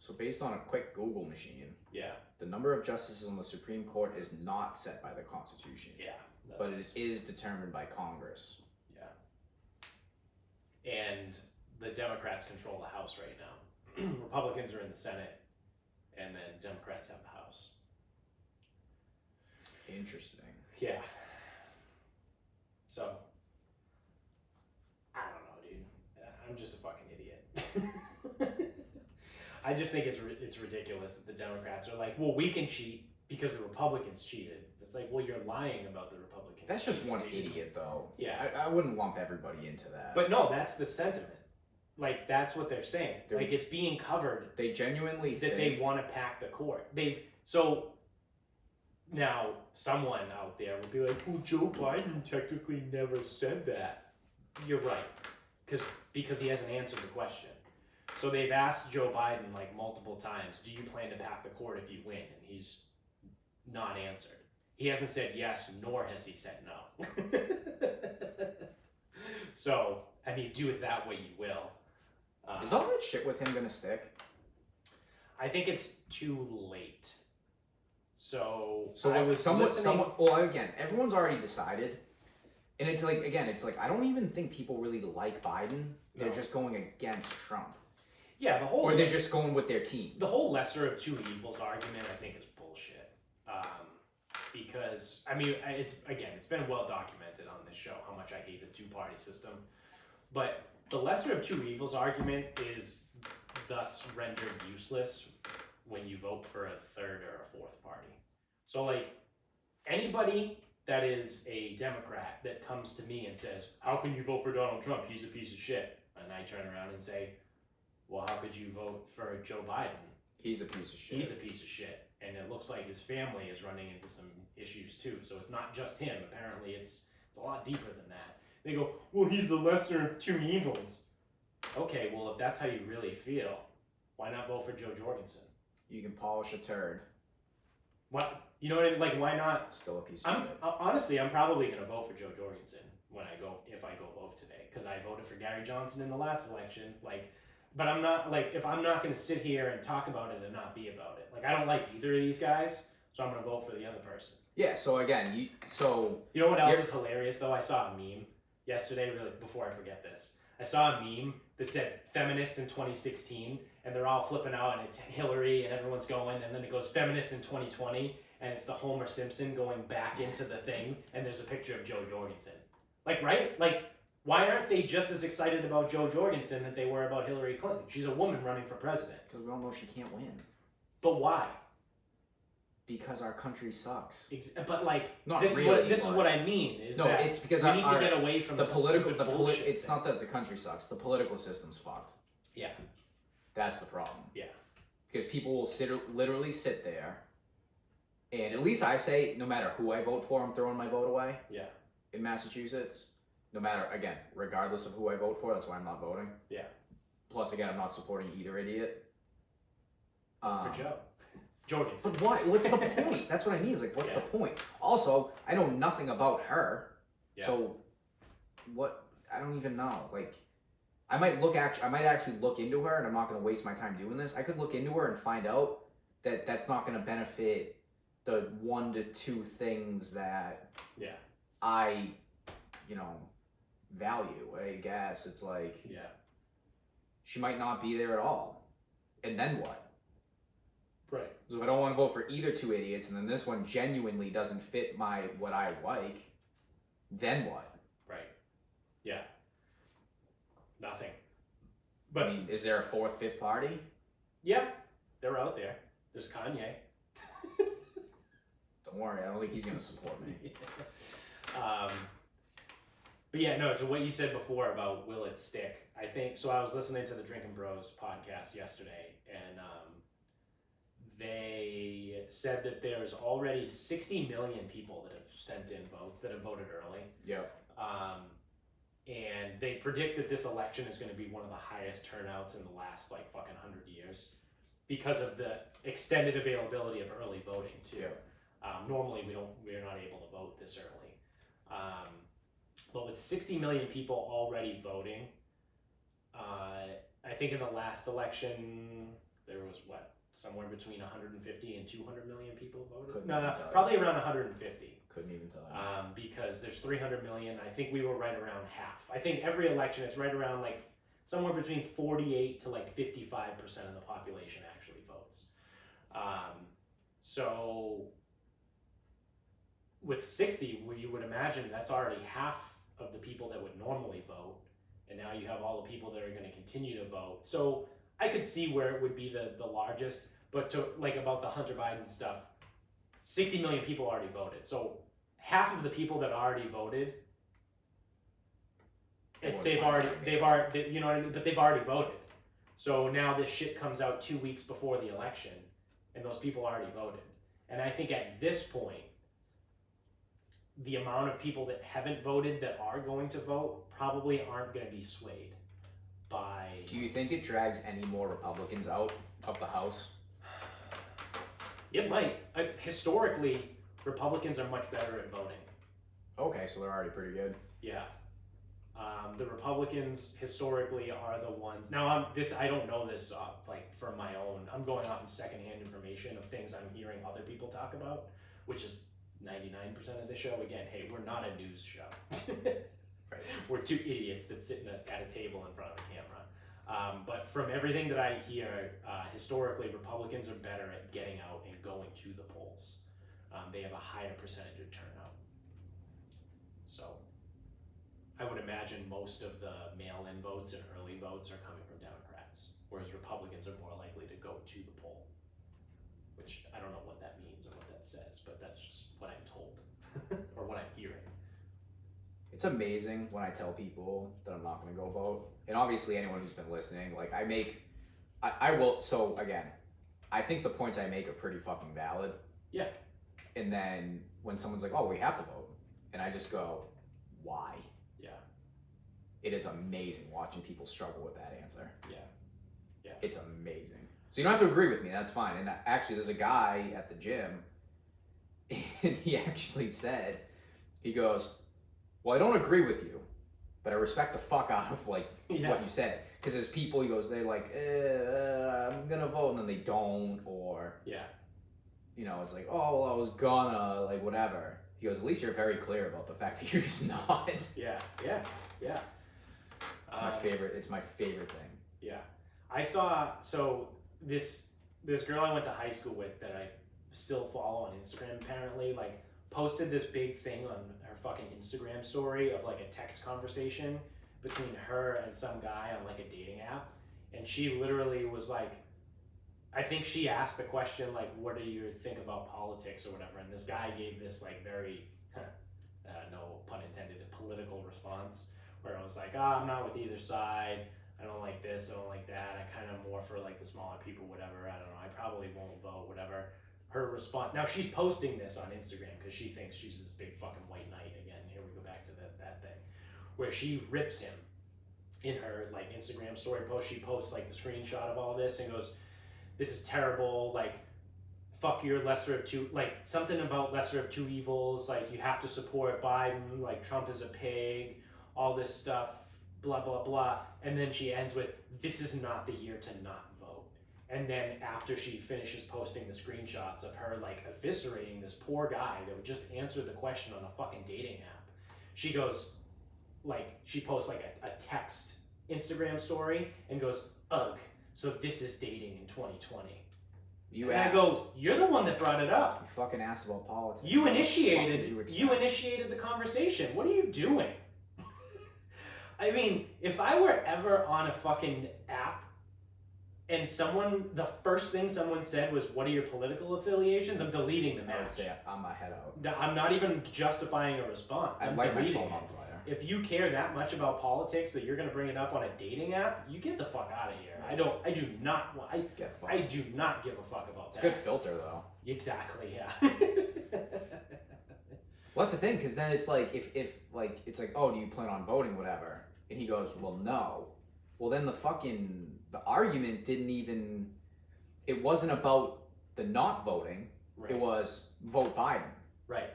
So based on a quick Google machine, Yeah, the number of justices on the Supreme Court is not set by the Constitution, yeah. but it is determined by Congress. Yeah. And the Democrats control the House right now. Republicans are in the Senate, and then Democrats have the House. Interesting. Yeah. So, I don't know, dude. I'm just a fucking idiot. I just think it's ridiculous that the Democrats are like, well, we can cheat because the Republicans cheated. It's like, well, you're lying about the Republicans. That's just cheating. one idiot, though. Yeah. I wouldn't lump everybody into that. But no, that's the sentiment. Like, that's what they're saying. Like, it's being covered they genuinely that they want to pack the court. So now someone out there will be like, well, Joe Biden technically never said that. You're right, because he hasn't answered the question. So they've asked Joe Biden like multiple times, do you plan to pack the court if you win? And he's not answered. He hasn't said yes, nor has he said no. So, I mean, do with that what you will. Is all that shit with him gonna stick? I think it's too late. So I was someone. Well, again, everyone's already decided, and it's like I don't even think people really like Biden. They're just going against Trump. Yeah, or they're just going with their team. The whole lesser of two evils argument, I think, is bullshit. Because I mean, it's been well documented on this show how much I hate the 2-party system, but the lesser of two evils argument is thus rendered useless when you vote for a third or a fourth party. So like anybody that is a Democrat that comes to me and says, how can you vote for Donald Trump? He's a piece of shit. And I turn around and say, well, how could you vote for Joe Biden? He's a piece of shit. He's a piece of shit. And it looks like his family is running into some issues too. So it's not just him. Apparently it's a lot deeper than that. They go, well, he's the lesser of two evils. Okay, well, if that's how you really feel, why not vote for Joe Jorgensen? You can polish a turd. What? You know what I mean? Like, why not? Still a piece of shit. Honestly, I'm probably going to vote for Joe Jorgensen if I go vote today. Because I voted for Gary Johnson in the last election. Like, but I'm not, like, if I'm not going to sit here and talk about it and not be about it. Like, I don't like either of these guys, so I'm going to vote for the other person. Yeah, so again, you know what else is hilarious, though? I saw a meme yesterday, really, before I forget this. I saw a meme that said feminists in 2016, and they're all flipping out, and it's Hillary, and everyone's going, and then it goes feminists in 2020, and it's the Homer Simpson going back into the thing, and there's a picture of Joe Jorgensen. Like, right? Like, why aren't they just as excited about Joe Jorgensen that they were about Hillary Clinton? She's a woman running for president. Because we all know she can't win. But why? Because our country sucks. But like, not this really, is what I mean. It's because we need to get away from the political bullshit. It's not that the country sucks. The political system's fucked. Yeah, that's the problem. Yeah, because people will literally sit there, and at least I say, no matter who I vote for, I'm throwing my vote away. Yeah. In Massachusetts, no matter, again, regardless of who I vote for, that's why I'm not voting. Yeah. Plus, again, I'm not supporting either idiot. For Joe. Jorgensen. But why? What's the point? That's what I mean. Is like, what's the point? Also, I know nothing about her. Yeah. So, what? I don't even know. Like, I might actually look into her, and I'm not going to waste my time doing this. I could look into her and find out that that's not going to benefit the 1 to 2 things that I, value. I guess it's like she might not be there at all, and then what? Right. So if I don't want to vote for either two idiots, and then this one genuinely doesn't fit what I like, then what? Right. Yeah. Nothing. But I mean, is there a fourth, fifth party? yeah, they're out there. There's Kanye. Don't worry, I don't think he's gonna support me. But yeah, no, to what you said before about will it stick, I think, so I was listening to the Drinking Bros podcast yesterday, and they said that there's already 60 million people that have sent in votes, that have voted early. Yep. And they predict that this election is going to be one of the highest turnouts in the last like fucking 100 years because of the extended availability of early voting too. Yep. Normally we're not able to vote this early. But with 60 million people already voting, I think in the last election there was somewhere between 150 and 200 million people voted. Probably around 150. Couldn't even tell you. Because there's 300 million. I think we were right around half. I think every election it's right around like somewhere between 48 to like 55% of the population actually votes. So with 60, where you would imagine that's already half of the people that would normally vote, and now you have all the people that are going to continue to vote. So I could see where it would be the largest, but to like about the Hunter Biden stuff, 60 million people already voted. So half of the people that already voted, they've already, you know what I mean? But they've already voted. So now this shit comes out 2 weeks before the election, and those people already voted. And I think at this point, the amount of people that haven't voted that are going to vote probably aren't going to be swayed by... Do you think it drags any more Republicans out of the House? It might. Historically, Republicans are much better at voting. Okay, so they're already pretty good. Yeah. The Republicans historically are the ones... Now, I don't know this like from my own... I'm going off of secondhand information of things I'm hearing other people talk about, which is 99% of the show. Again, hey, we're not a news show. Right. We're two idiots that sit at a table in front of a camera. But from everything that I hear, historically, Republicans are better at getting out and going to the polls. They have a higher percentage of turnout. So I would imagine most of the mail-in votes and early votes are coming from Democrats, whereas Republicans are more likely to go to the poll, which I don't know what that means or what that says, but that's just what I'm told or what I'm hearing. It's amazing when I tell people that I'm not going to go vote. And obviously anyone who's been listening, like I will, so again, I think the points I make are pretty fucking valid. Yeah. And then when someone's like, oh, we have to vote. And I just go, why? Yeah. It is amazing watching people struggle with that answer. Yeah. Yeah. It's amazing. So you don't have to agree with me, that's fine. And actually there's a guy at the gym and he actually said, he goes, well, I don't agree with you, but I respect the fuck out of like what you said. Because there's people, he goes, they're like, I'm gonna vote, and then they don't, or you know, it's like, oh, well, I was gonna, like, whatever. He goes, at least you're very clear about the fact that you're just not. Yeah. It's my favorite thing. Yeah, I saw this girl I went to high school with that I still follow on Instagram apparently, like, posted this big thing on her fucking Instagram story of like a text conversation between her and some guy on like a dating app, and she literally was like, I think she asked the question like, what do you think about politics or whatever, and this guy gave this like very no pun intended, a political response where I was like, I'm not with either side, I don't like this, I don't like that, I kind of more for like the smaller people, whatever, I don't know, I probably won't vote, whatever. Her response, now she's posting this on Instagram because she thinks she's this big fucking white knight again. Here we go back to that thing where she rips him in her like Instagram story post. She posts like the screenshot of all this and goes, this is terrible, like fuck your lesser of two, like something about lesser of two evils, like you have to support Biden, like Trump is a pig, all this stuff, blah blah blah. And then she ends with, this is not the year to not vote. And then after she finishes posting the screenshots of her like eviscerating this poor guy that would just answer the question on a fucking dating app, she goes, like, she posts like a text Instagram story and goes, ugh, so this is dating in 2020. You and asked. I go, you're the one that brought it up. You fucking asked about politics. You What the fuck did initiated. you expect? You initiated the conversation. What are you doing? I mean, if I were ever on a fucking app and the first thing someone said was, "What are your political affiliations?" I'm deleting the I would match. say I'm my head out. No, I'm not even justifying a response. I'd I'm light my deleting phone it. on fire. If you care that much about politics that you're going to bring it up on a dating app, you get the fuck out of here. I do not want. Get fucked. I do not give a fuck about It's a that. good filter though. Exactly. Yeah. Well, that's the thing, because then it's like if like it's like, oh, do you plan on voting, whatever, and he goes, well, no. Well, then the argument didn't even. It wasn't about the not voting. Right. It was vote Biden. Right.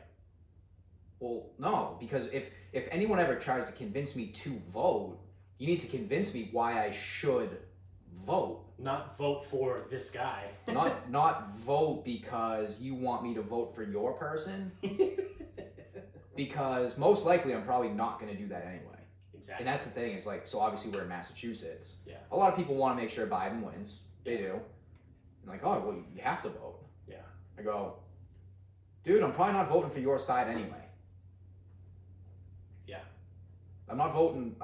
Well, no, because if anyone ever tries to convince me to vote, you need to convince me why I should vote. Not vote for this guy. not vote because you want me to vote for your person. Because most likely I'm probably not going to do that anyway. Exactly. And that's the thing, is like, so obviously we're in Massachusetts. Yeah. A lot of people want to make sure Biden wins. They do. And like, oh, well, you have to vote. Yeah. I go, dude, I'm probably not voting for your side anyway. Yeah. I'm not voting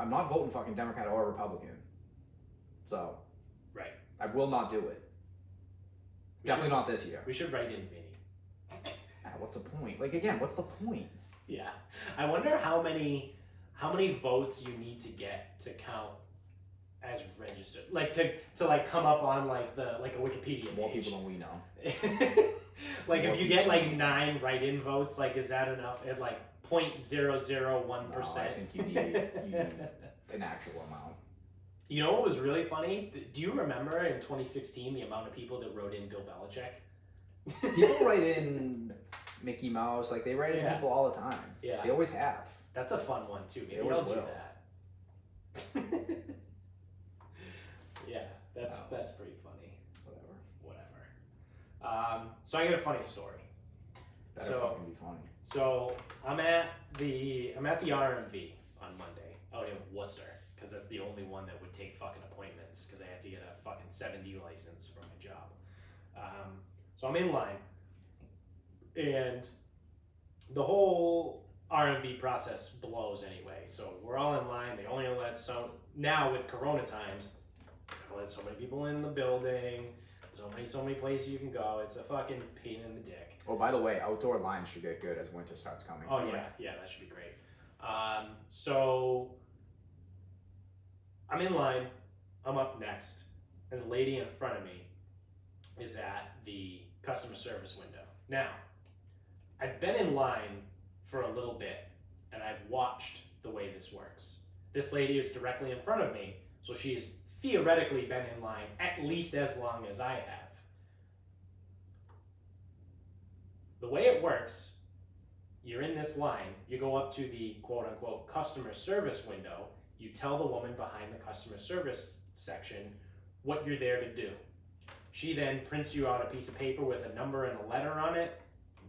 fucking Democrat or Republican. So. Right. I will not do it. Definitely not this year. We should write in Vinny. What's the point? Like, again, what's the point? Yeah. I wonder how many votes you need to get to count as registered. Like to like come up on like a Wikipedia page. More people than we know. Like More if you get people like than we 9 write-in votes, like is that enough? At like 0.001%. No, I think you need an actual amount. You know what was really funny? Do you remember in 2016 the amount of people that wrote in Bill Belichick? People write in Mickey Mouse, like they write in people all the time. Yeah. They always have. That's a fun one too. Maybe always I'll do will. that. Yeah, that's pretty funny. Whatever. So I got a funny story. That'd fucking be funny. So I'm at the RMV on Monday out in Worcester, because that's the only one that would take fucking appointments, because I had to get a fucking 7D license for my job. So I'm in line, and the whole RMV process blows anyway. So we're all in line. They only let now with Corona times, they let so many people in the building. So many places you can go. It's a fucking pain in the dick. Oh, by the way, outdoor lines should get good as winter starts coming. Oh yeah, that should be great. So I'm in line. I'm up next, and the lady in front of me is at the customer service window. Now, I've been in line for a little bit, and I've watched the way this works. This lady is directly in front of me, so she has theoretically been in line at least as long as I have. The way it works, you're in this line, you go up to the quote-unquote customer service window, you tell the woman behind the customer service section what you're there to do. She then prints you out a piece of paper with a number and a letter on it,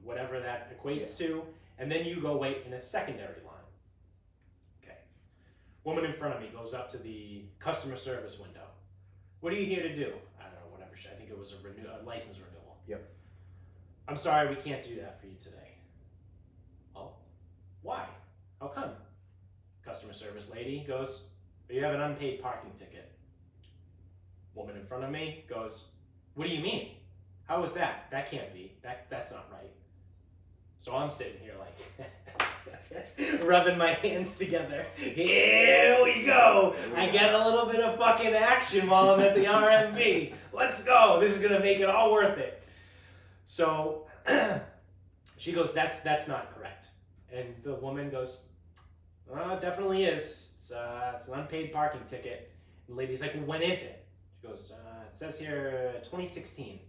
whatever that equates to, and then you go wait in a secondary line. Okay. Woman in front of me goes up to the customer service window. What are you here to do? I don't know, whatever. I think it was a license renewal. Yep. I'm sorry, we can't do that for you today. Oh, why? How come? Customer service lady goes, you have an unpaid parking ticket. Woman in front of me goes, what do you mean? How is that? That can't be. That's not right. So I'm sitting here like rubbing my hands together. Here we go. I get a little bit of fucking action while I'm at the RMV. Let's go. This is gonna make it all worth it. So she goes, that's not correct. And the woman goes, it definitely is. It's an unpaid parking ticket. And the lady's like, well, when is it? She goes, it says here 2016.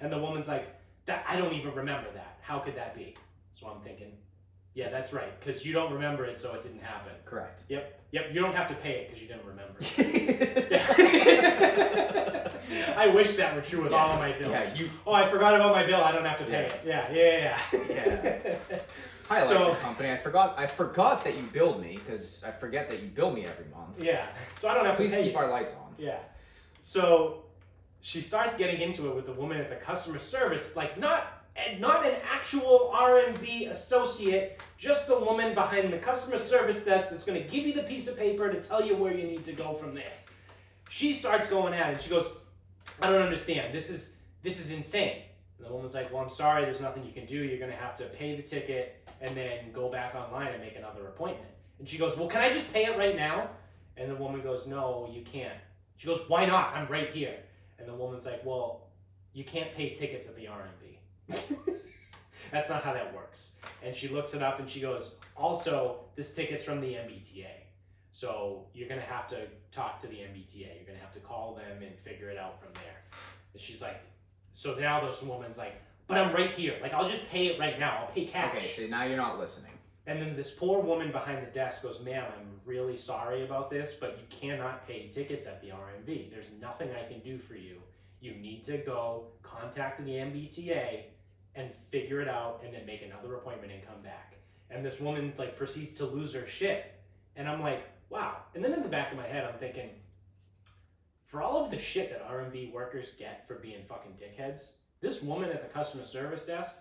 And the woman's like, I don't even remember that. How could that be? So I'm thinking, yeah, that's right, because you don't remember it, so it didn't happen. Correct. Yep. You don't have to pay it because you didn't remember it. I wish that were true with all of my bills. Yeah, I forgot about my bill. I don't have to pay it. Yeah. Highlights your company. I forgot that you billed me, because I forget that you bill me every month. Yeah. So I don't have Please to pay keep you. our lights on. Yeah. So she starts getting into it with the woman at the customer service, like not an actual RMV associate, just the woman behind the customer service desk that's going to give you the piece of paper to tell you where you need to go from there. She starts going at it. She goes, I don't understand. This is insane. And the woman's like, well, I'm sorry, there's nothing you can do. You're going to have to pay the ticket and then go back online and make another appointment. And she goes, well, can I just pay it right now? And the woman goes, no, you can't. She goes, why not? I'm right here. And the woman's like, well, you can't pay tickets at the RMV. That's not how that works. And she looks it up and she goes, also, this ticket's from the MBTA. So you're going to have to talk to the MBTA. You're going to have to call them and figure it out from there. And she's like, so now this woman's like, but I'm right here. Like, I'll just pay it right now. I'll pay cash. Okay, so now you're not listening. And then this poor woman behind the desk goes, ma'am, I'm really sorry about this, but you cannot pay tickets at the RMV. There's nothing I can do for you. You need to go contact the MBTA and figure it out and then make another appointment and come back. And this woman like proceeds to lose her shit. And I'm like, wow. And then in the back of my head, I'm thinking, for all of the shit that RMV workers get for being fucking dickheads, this woman at the customer service desk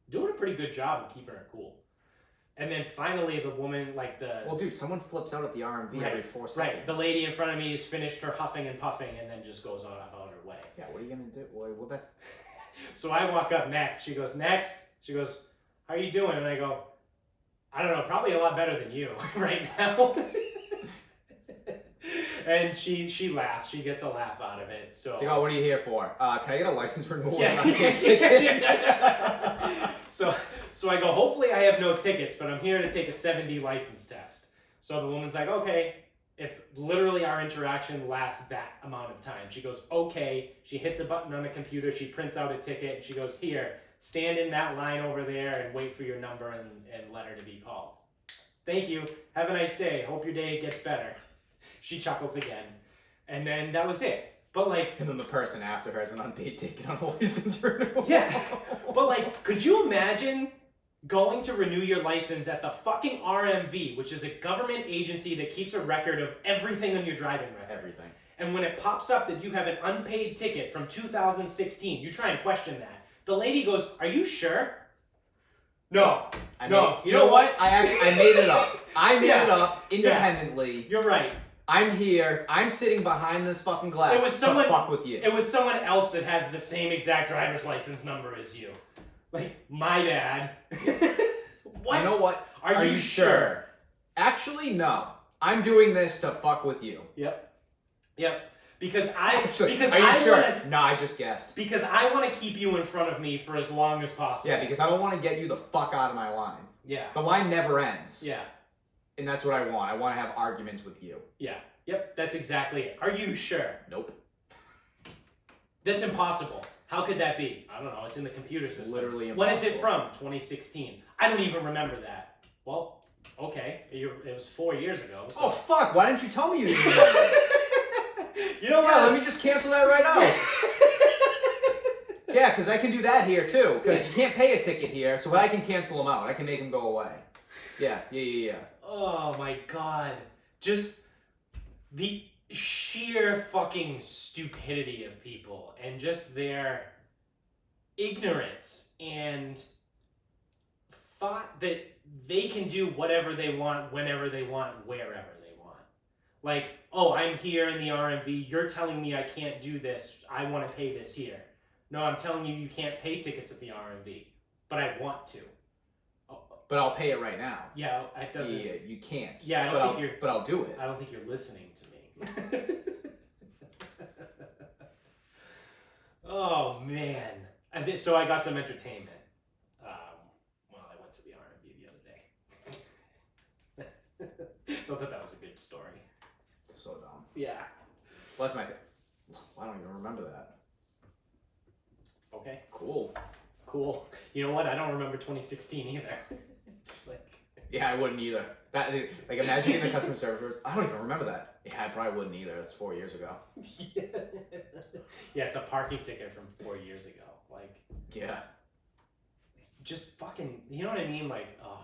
doing a pretty good job of keeping her cool. And then finally the woman, like the... Well, dude, someone flips out at the RMV every 4 seconds. Right, the lady in front of me has finished her huffing and puffing and then just goes on about her way. Yeah, what are you going to do? Well, that's... So I walk up next. She goes, next. She goes, how are you doing? And I go, I don't know, probably a lot better than you right now. And she laughs. She gets a laugh out of it. So, oh, what are you here for? Can I get a license renewal? Yeah. So I go, hopefully I have no tickets, but I'm here to take a 7D license test. So the woman's like, okay. If literally our interaction lasts that amount of time. She goes, okay. She hits a button on the computer. She prints out a ticket. And she goes, here, stand in that line over there and wait for your number and letter to be called. Thank you. Have a nice day. Hope your day gets better. She chuckles again. And then that was it. But like... And then the person after her has an unpaid ticket on a license renewal. Yeah. But like, could you imagine going to renew your license at the fucking RMV, which is a government agency that keeps a record of everything on your driving record? Everything. And when it pops up that you have an unpaid ticket from 2016, you try and question that. The lady goes, are you sure? No. You know what? I made it up. I made it up independently. Yeah. You're right. I'm here. I'm sitting behind this fucking glass to fuck with you. It was someone else that has the same exact driver's license number as you. Like, my bad. What? You know what? Are you sure? Actually, no. I'm doing this to fuck with you. Yep. Because are you I sure? No, I just guessed. Because I want to keep you in front of me for as long as possible. Yeah, because I don't want to get you the fuck out of my line. Yeah. The line never ends. Yeah. And that's what I want. I want to have arguments with you. Yeah. Yep, that's exactly it. Are you sure? Nope. That's impossible. How could that be? I don't know. It's in the computer system. Literally impossible. When is it from? 2016. I don't even remember that. Well, okay. It was 4 years ago. So. Oh, fuck. Why didn't you tell me you didn't remember? You know what? Yeah, let me just cancel that right out. Yeah, because I can do that here, too. Because you can't pay a ticket here, so I can cancel them out. I can make them go away. Yeah. Oh, my God. Just the sheer fucking stupidity of people and just their ignorance and thought that they can do whatever they want, whenever they want, wherever they want. Like, oh, I'm here in the RMV. You're telling me I can't do this. I want to pay this here. No, I'm telling you can't pay tickets at the RMV, but I want to. But I'll pay it right now. Yeah, it doesn't. Yeah, you can't. Yeah, I don't think you're. But I'll do it. I don't think you're listening to me. Oh man! So I got some entertainment. Well, I went to the RMV the other day. So I thought that was a good story. So dumb. Yeah. Well, that's my thing. I don't even remember that. Okay. Cool. You know what? I don't remember 2016 either. Yeah, I wouldn't either. That like imagine being a customer service. I don't even remember that. Yeah, I probably wouldn't either. That's 4 years ago. Yeah, it's a parking ticket from 4 years ago. Like. Yeah. Just fucking. You know what I mean? Like, oh.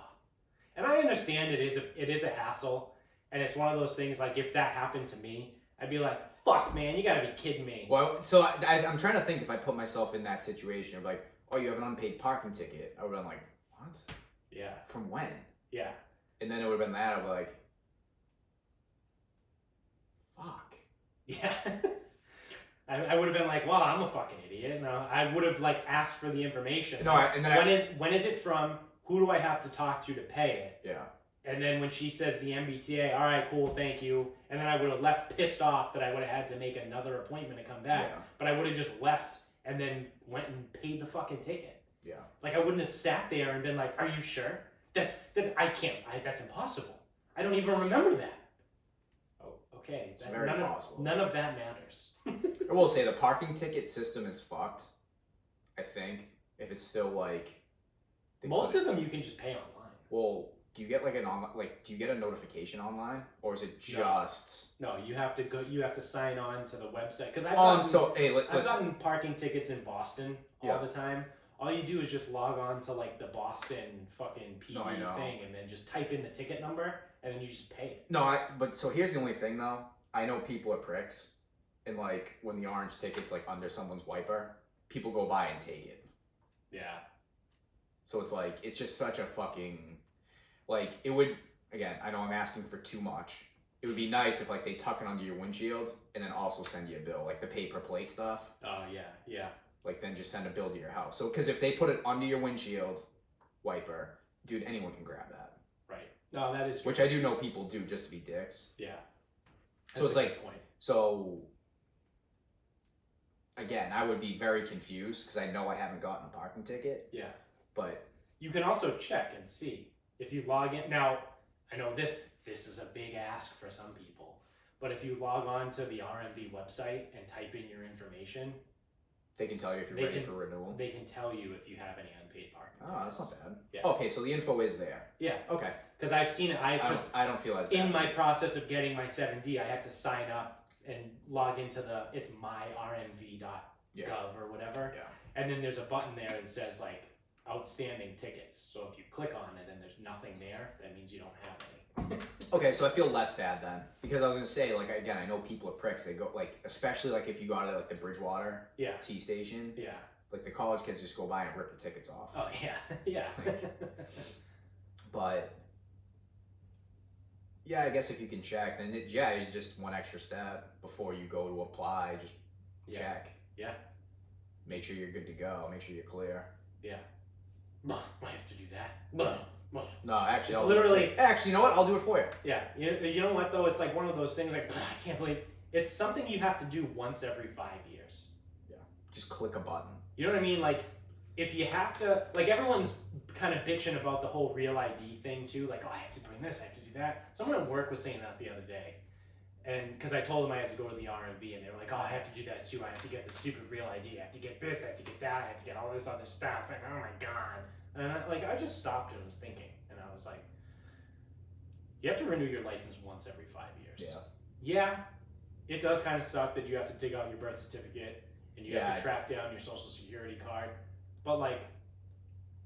And I understand it is a hassle, and it's one of those things. Like, if that happened to me, I'd be like, fuck, man, you gotta be kidding me. Well, so I'm trying to think if I put myself in that situation of like, oh, you have an unpaid parking ticket. I would have been like, what? Yeah. From when? Yeah. And then it would have been that. I'd be like, fuck. Yeah. I would have been like, well, I'm a fucking idiot. No, I would have like asked for the information. No, when is it from? Who do I have to talk to pay it? Yeah. And then when she says the MBTA, all right, cool, thank you. And then I would have left pissed off that I would have had to make another appointment to come back. Yeah. But I would have just left and then went and paid the fucking ticket. Yeah. Like I wouldn't have sat there and been like, are you sure? That's impossible. I don't even remember that. Oh, okay. It's very possible. None of that matters. I will say the parking ticket system is fucked. I think if it's still like most of them you can just pay online. Well, do you get like do you get a notification online, or is it just? No, you have to go. You have to sign on to the website because I've gotten parking tickets in Boston all the time. All you do is just log on to like the Boston fucking PD thing, and then just type in the ticket number, and then you just pay it. No, but so here's the only thing though. I know people are pricks, and like when the orange ticket's like under someone's wiper, people go by and take it. Yeah. So it's like it's just such a fucking. Like, it would, again, I know I'm asking for too much. It would be nice if, like, they tuck it under your windshield and then also send you a bill, like the paper plate stuff. Oh, yeah, yeah. Like, then just send a bill to your house. So, because if they put it under your windshield wiper, dude, anyone can grab that. Right. No, that is true. Which I do know people do just to be dicks. Yeah. So it's like, so, again, I would be very confused because I know I haven't gotten a parking ticket. Yeah. But. You can also check and see. If you log in, now, I know this is a big ask for some people, but if you log on to the RMV website and type in your information, they can tell you if you're ready for renewal. They can tell you if you have any unpaid parking. Oh, that's not bad. Yeah. Okay, so the info is there. Yeah. Okay. Because I've seen it. I don't feel as bad. In my process of getting my 7D, I had to sign up and log into it's myrmv.gov or whatever. Yeah. And then there's a button there that says like outstanding tickets. So if you click on it and there's nothing there, that means you don't have any. Okay, so I feel less bad then, because I was gonna say, like, again, I know people are pricks. They go like, especially like if you go to like the Bridgewater T station. Yeah. Like the college kids just go by and rip the tickets off. Oh yeah, yeah. But yeah, I guess if you can check, then it's just one extra step before you go to apply. Just check. Yeah. Make sure you're good to go. Make sure you're clear. Yeah. I have to do that. No, actually, it's literally. Actually, you know what? I'll do it for you. Yeah. You know what though? It's like one of those things. Like I can't believe it's something you have to do once every 5 years. Yeah. Just click a button. You know what I mean? Like if you have to, like everyone's kind of bitching about the whole real ID thing too. Like, oh, I have to bring this. I have to do that. Someone at work was saying that the other day. And because I told them I had to go to the RMV, and they were like, oh, I have to do that too. I have to get the stupid real ID. I have to get this. I have to get that. I have to get all this other stuff. And oh my God. And I just stopped and was thinking. And I was like, you have to renew your license once every 5 years. Yeah. Yeah. It does kind of suck that you have to dig out your birth certificate and you have to track down your social security card. But like,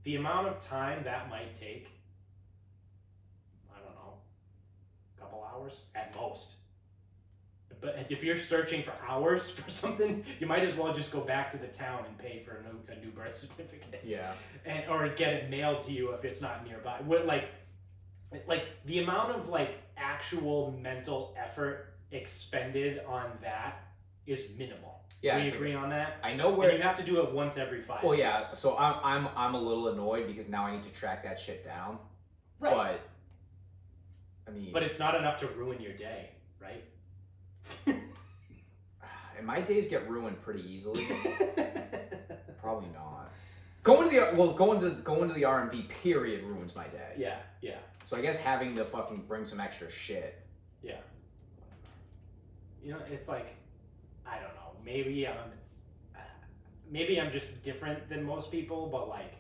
the amount of time that might take, I don't know, a couple hours at most. But if you're searching for hours for something, you might as well just go back to the town and pay for a new birth certificate. Yeah. Or get it mailed to you if it's not nearby. Like the amount of like actual mental effort expended on that is minimal. Yeah, we agree on that. I know where and you have to do it once every 5 years. Well, yeah. So I'm a little annoyed because now I need to track that shit down. Right. But I mean. But it's not enough to ruin your day, right? And my days get ruined pretty easily. Probably not. Going to the RMV period ruins my day. Yeah, yeah. So I guess having to fucking bring some extra shit. Yeah. You know, it's like, I don't know. Maybe I'm just different than most people, but like,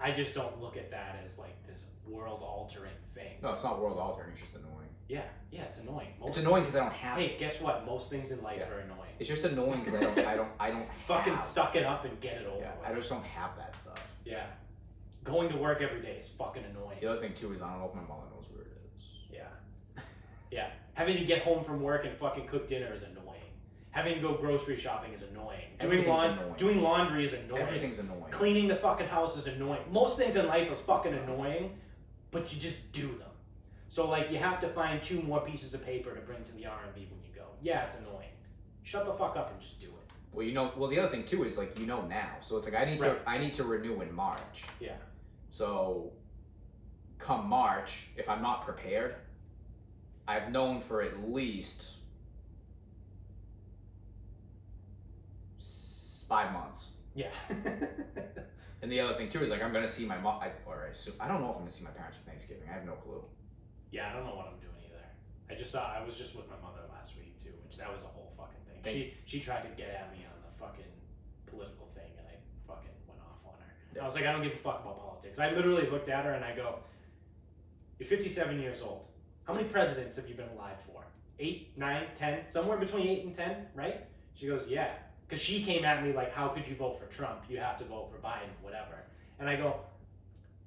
I just don't look at that as like this world-altering thing. No, it's not world-altering. It's just annoying. Yeah, it's annoying. It's annoying because I don't have. Hey, guess what? Most things in life are annoying. It's just annoying because I don't. Fucking suck it up and get it over with. I just don't have that stuff. Yeah, going to work every day is fucking annoying. The other thing too is I don't know if my mom knows where it is. Yeah, Yeah. Having to get home from work and fucking cook dinner is annoying. Having to go grocery shopping is annoying. Doing laundry is annoying. Everything's annoying. Cleaning the fucking house is annoying. Most things in life is fucking annoying, but you just do them. So like you have to find 2 more pieces of paper to bring to the R&B when you go. Yeah, it's annoying. Shut the fuck up and just do it. Well, the other thing too is like now. So it's like I need to renew in March. Yeah. So come March, if I'm not prepared, I've known for at least 5 months. Yeah. And the other thing too is like I'm gonna see my mom. I don't know if I'm gonna see my parents for Thanksgiving. I have no clue. Yeah, I don't know what I'm doing either. I was just with my mother last week too, which that was a whole fucking thing. She tried to get at me on the fucking political thing, and I fucking went off on her. Yeah. I was like, I don't give a fuck about politics. I literally looked at her and I go, "You're 57 years old. How many presidents have you been alive for? 8, 9, 10? Somewhere between 8 and 10, right?" She goes, "Yeah." Because she came at me like, "How could you vote for Trump? You have to vote for Biden, whatever." And I go,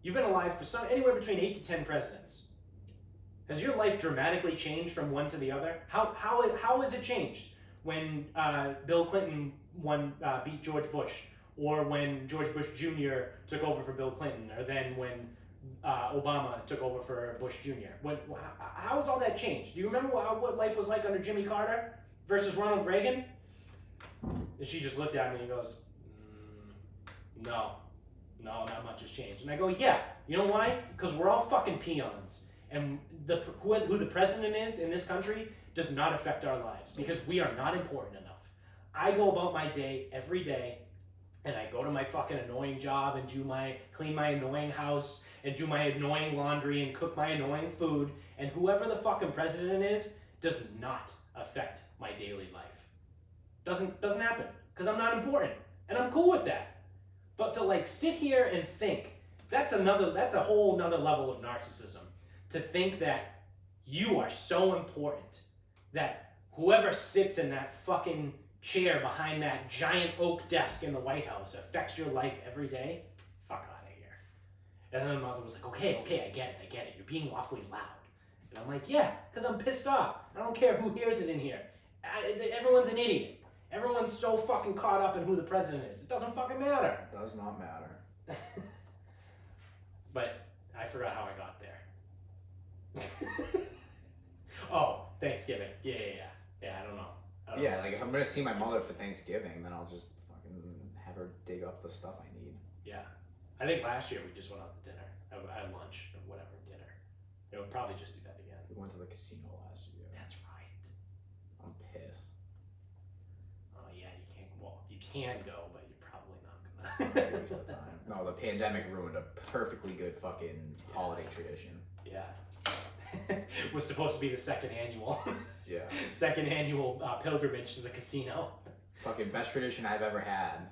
"You've been alive for anywhere between 8 to 10 presidents. Has your life dramatically changed from one to the other? How has it changed when Bill Clinton beat George Bush, or when George Bush Jr. took over for Bill Clinton, or then when Obama took over for Bush Jr.? How has all that changed? Do you remember what life was like under Jimmy Carter versus Ronald Reagan?" And she just looked at me and goes, No, not much has changed. And I go, "Yeah, you know why? Because we're all fucking peons. And who the president is in this country does not affect our lives because we are not important enough. I go about my day every day, and I go to my fucking annoying job and clean my annoying house and do my annoying laundry and cook my annoying food, and whoever the fucking president is does not affect my daily life. Doesn't happen because I'm not important, and I'm cool with that. But to like sit here and think, that's a whole nother level of narcissism. To think that you are so important that whoever sits in that fucking chair behind that giant oak desk in the White House affects your life every day, fuck out of here. And then my mother was like, okay, I get it. You're being awfully loud. And I'm like, yeah, because I'm pissed off. I don't care who hears it in here. Everyone's an idiot. Everyone's so fucking caught up in who the president is. It doesn't fucking matter. It does not matter. But I forgot how I got there. Oh, Thanksgiving. Yeah, I don't know. Like if I'm gonna see my mother for Thanksgiving, then I'll just fucking have her dig up the stuff I need. Yeah. I think last year we just went out to dinner. At lunch or whatever, dinner. It would probably just do that again. We went to the casino last year. That's right. I'm pissed. Oh yeah, you can't. Well, you can go, but you're probably not gonna. Waste of time. No, the pandemic ruined a perfectly good fucking holiday tradition. Yeah. Was supposed to be the second annual pilgrimage to the casino. Fucking best tradition I've ever had.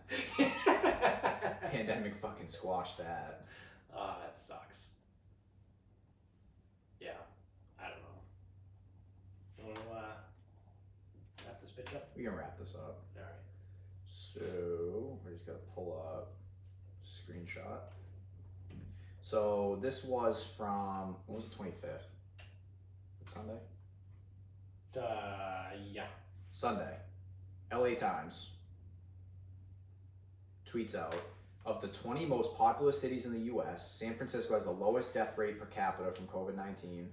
Pandemic fucking squashed that. Oh, that sucks. Yeah, I don't know. You want to wrap this bitch up? We can wrap this up. All right. So we're just gonna pull up screenshot. So this was from, what was the 25th? Sunday? Yeah. Sunday. LA Times tweets out, of the 20 most populous cities in the US, San Francisco has the lowest death rate per capita from COVID-19.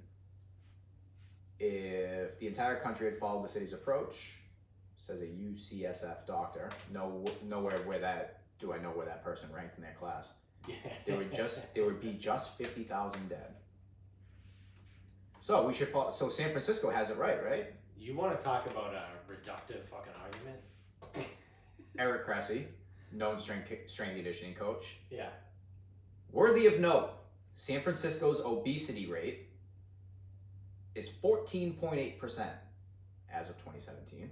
If the entire country had followed the city's approach, says a UCSF doctor, nowhere where do I know where that person ranked in their class. There would be just 50,000 dead. So we should follow. So San Francisco has it right? You want to talk about a reductive fucking argument? Eric Cressy, known strength conditioning coach. Yeah. Worthy of note, San Francisco's obesity rate is 14.8% as of 2017,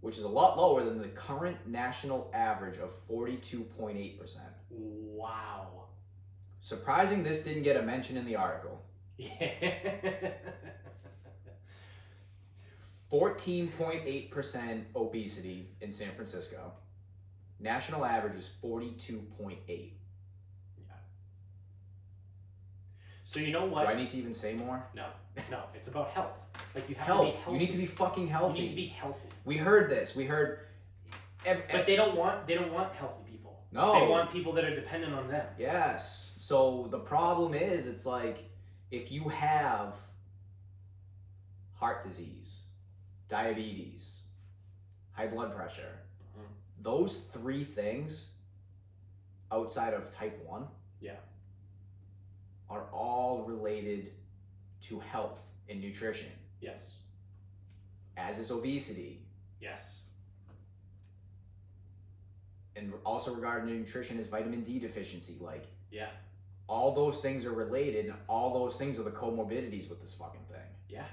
which is a lot lower than the current national average of 42.8%. Wow. Surprising this didn't get a mention in the article. Yeah. 14.8% obesity in San Francisco. National average is 42.8. Yeah. So you know Do what? I need to even say more? No, it's about health. Like you have Health. to be healthy. You need to be fucking healthy. You need to be healthy. We heard this. We heard. But they don't want healthy people. No. They want people that are dependent on them. Yes. So the problem is, it's like if you have heart disease, diabetes, high blood pressure, those 3 things outside of type 1 are all related to health and nutrition. Yes. As is obesity. Yes. And also regarding nutrition is vitamin D deficiency. Like, yeah. All those things are related, and all those things are the comorbidities with this fucking thing. Yeah.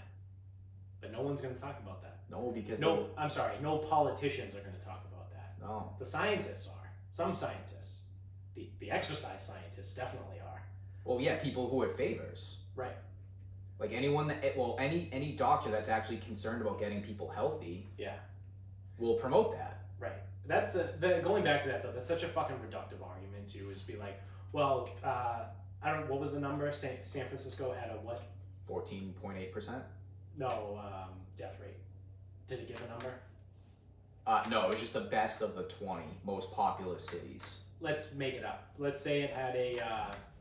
But no one's going to talk about that. No, because... I'm sorry, no politicians are going to talk about that. No. The scientists are. Some scientists. The exercise scientists definitely are. Well, yeah, people who it favors. Right. Like anyone that... Well, any doctor that's actually concerned about getting people healthy... Yeah. Will promote that. Right. That's going back to that though. That's such a fucking reductive argument too. Is be like, well, I don't. What was the number? San Francisco had a what? 14.8%. No, death rate. Did it give a number? No, it was just the best of the 20 most populous cities. Let's make it up. Let's say it had a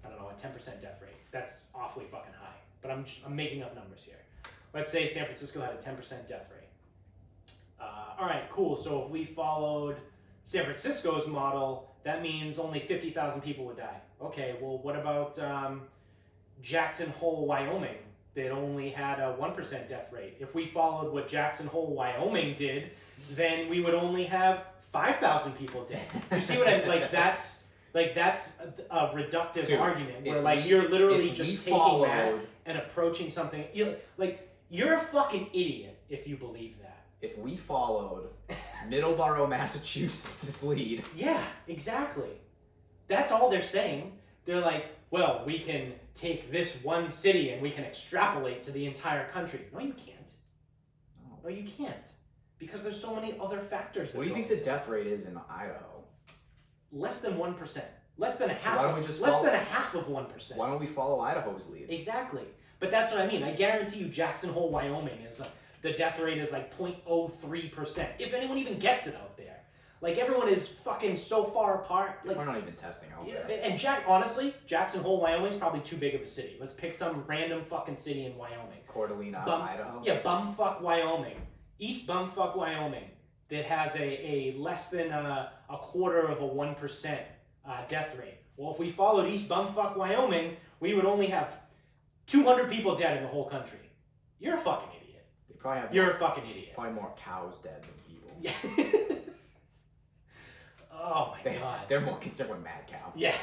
I don't know, a 10% death rate. That's awfully fucking high. But I'm making up numbers here. Let's say San Francisco had a 10% death rate. All right, cool. So if we followed San Francisco's model, that means only 50,000 people would die. Okay, well, what about Jackson Hole, Wyoming? That only had a 1% death rate. If we followed what Jackson Hole, Wyoming did, then we would only have 5,000 people dead. You see what I'm like? That's a reductive argument where you're literally just taking that and approaching something. You're a fucking idiot if you believe that. If we followed Middleborough, Massachusetts' lead. Yeah, exactly. That's all they're saying. They're like, well, we can take this one city and we can extrapolate to the entire country. No, you can't. No, you can't. Because there's so many other factors. What do you think the death rate is in Idaho? Less than 1%. Less than a half. So why don't we just less than a half of 1%. Why don't we follow Idaho's lead? Exactly. But that's what I mean. I guarantee you Jackson Hole, Wyoming is... the death rate is like 0.03%. If anyone even gets it out there. Like, everyone is fucking so far apart. Like, we're not even testing out there. And honestly, Jackson Hole, Wyoming is probably too big of a city. Let's pick some random fucking city in Wyoming. Coeur d'Alene, Idaho? Yeah, bumfuck Wyoming. East bumfuck Wyoming. That has a less than a quarter of a 1% death rate. Well, if we followed East bumfuck Wyoming, we would only have 200 people dead in the whole country. You're a fucking idiot. You're a fucking idiot. Probably more cows dead than people. Yeah. Oh my god. They're more concerned with mad cow. Yeah.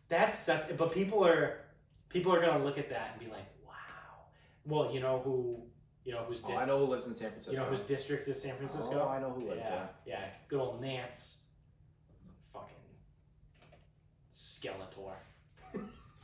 That's such. But people are gonna look at that and be like, wow. Well, you know who's. I know who lives in San Francisco. You know whose district is San Francisco? Oh, I know who lives there. Yeah. Good old Nance. Fucking Skeletor.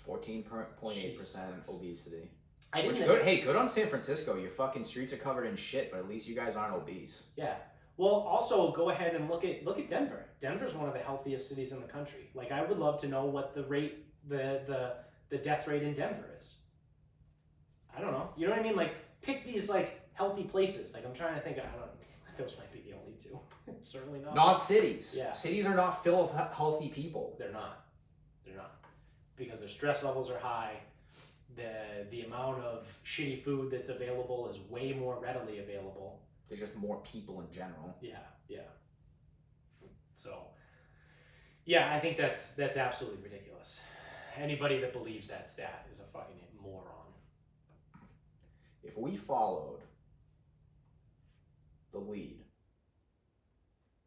14.8% obesity. Good on San Francisco. Your fucking streets are covered in shit, but at least you guys aren't obese. Yeah. Well, also go ahead and look at Denver. Denver's one of the healthiest cities in the country. Like, I would love to know what the death rate in Denver is. I don't know. You know what I mean? Like, pick these healthy places. Like, I'm trying to think. Those might be the only two. Certainly not. Not cities. Yeah. Cities are not filled with healthy people. They're not. Because their stress levels are high. The amount of shitty food that's available is way more readily available. There's just more people in general. Yeah. So, yeah, I think that's absolutely ridiculous. Anybody that believes that stat is a fucking moron. If we followed the lead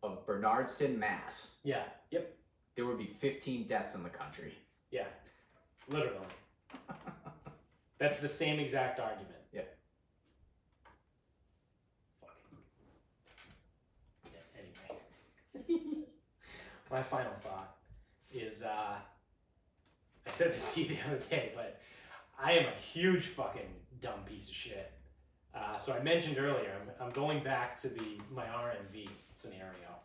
of Bernardston, Mass. Yeah. Yep. There would be 15 deaths in the country. Yeah. Literally. That's the same exact argument. Yeah. Fucking. Yeah, anyway. My final thought is, I said this to you the other day, but I am a huge fucking dumb piece of shit. So I mentioned earlier, I'm going back to my RMV scenario.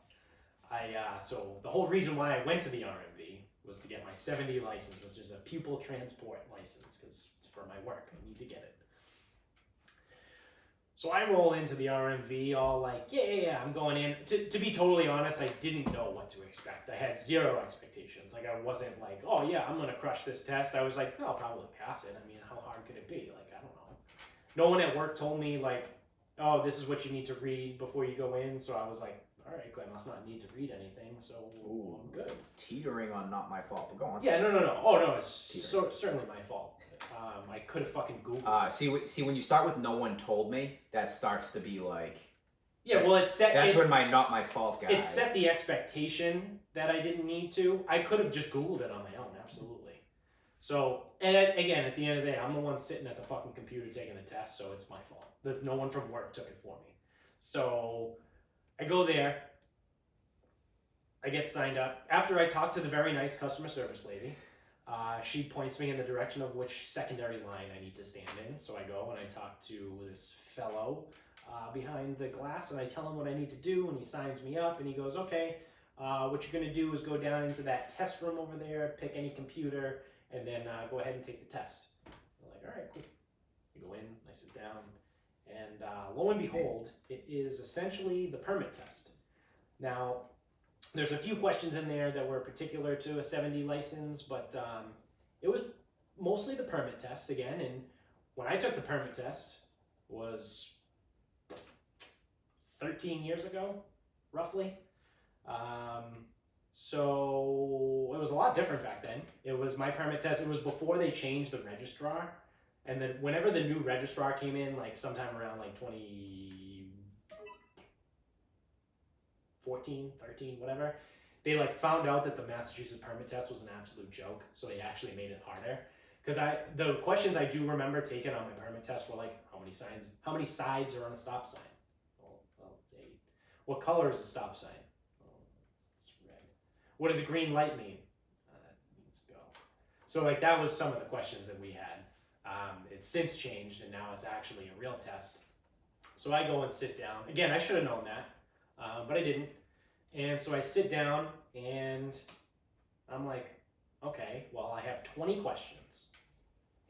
So the whole reason why I went to the RMV was to get my 7D license, which is a pupil transport license, because it's for my work. I need to get it. So I roll into the RMV all like, yeah, I'm going in. To be totally honest, I didn't know what to expect. I had zero expectations. Like, I wasn't like, oh yeah, I'm going to crush this test. I was like, no, I'll probably pass it. I mean, how hard could it be? Like, I don't know. No one at work told me like, oh, this is what you need to read before you go in. So I was like, all right, I must not need to read anything. So I'm good. Teetering on not my fault, but go on. Yeah, no. Oh no, it's certainly my fault. I could have fucking Googled. See, when you start with "no one told me," that starts to be like. Yeah, well, it's set. That's when my not my fault guy. It set the expectation that I didn't need to. I could have just Googled it on my own, absolutely. So, and again, at the end of the day, I'm the one sitting at the fucking computer taking the test, so it's my fault. No one from work took it for me. So, I go there. I get signed up. After I talk to the very nice customer service lady, she points me in the direction of which secondary line I need to stand in. So I go and I talk to this fellow behind the glass, and I tell him what I need to do, and he signs me up, and he goes, okay, what you're going to do is go down into that test room over there, pick any computer, and then go ahead and take the test. I'm like, all right, cool. I go in, I sit down, and lo and behold, it is essentially the permit test. Now, there's a few questions in there that were particular to a 7D license, but it was mostly the permit test again. And when I took the permit test was 13 years ago, roughly. So it was a lot different back then. It was my permit test. It was before they changed the registrar. And then whenever the new registrar came in, like sometime around like 2014, 13, whatever, they like found out that the Massachusetts permit test was an absolute joke, so they actually made it harder. Because the questions I do remember taking on my permit test were like, how many sides are on a stop sign? Well, it's 8. What color is a stop sign? Well, it's red. What does a green light mean? That means go. So like that was some of the questions that we had. It's since changed, and now it's actually a real test. So I go and sit down. Again, I should have known that. But I didn't. And so I sit down and I'm like, okay, well, I have 20 questions.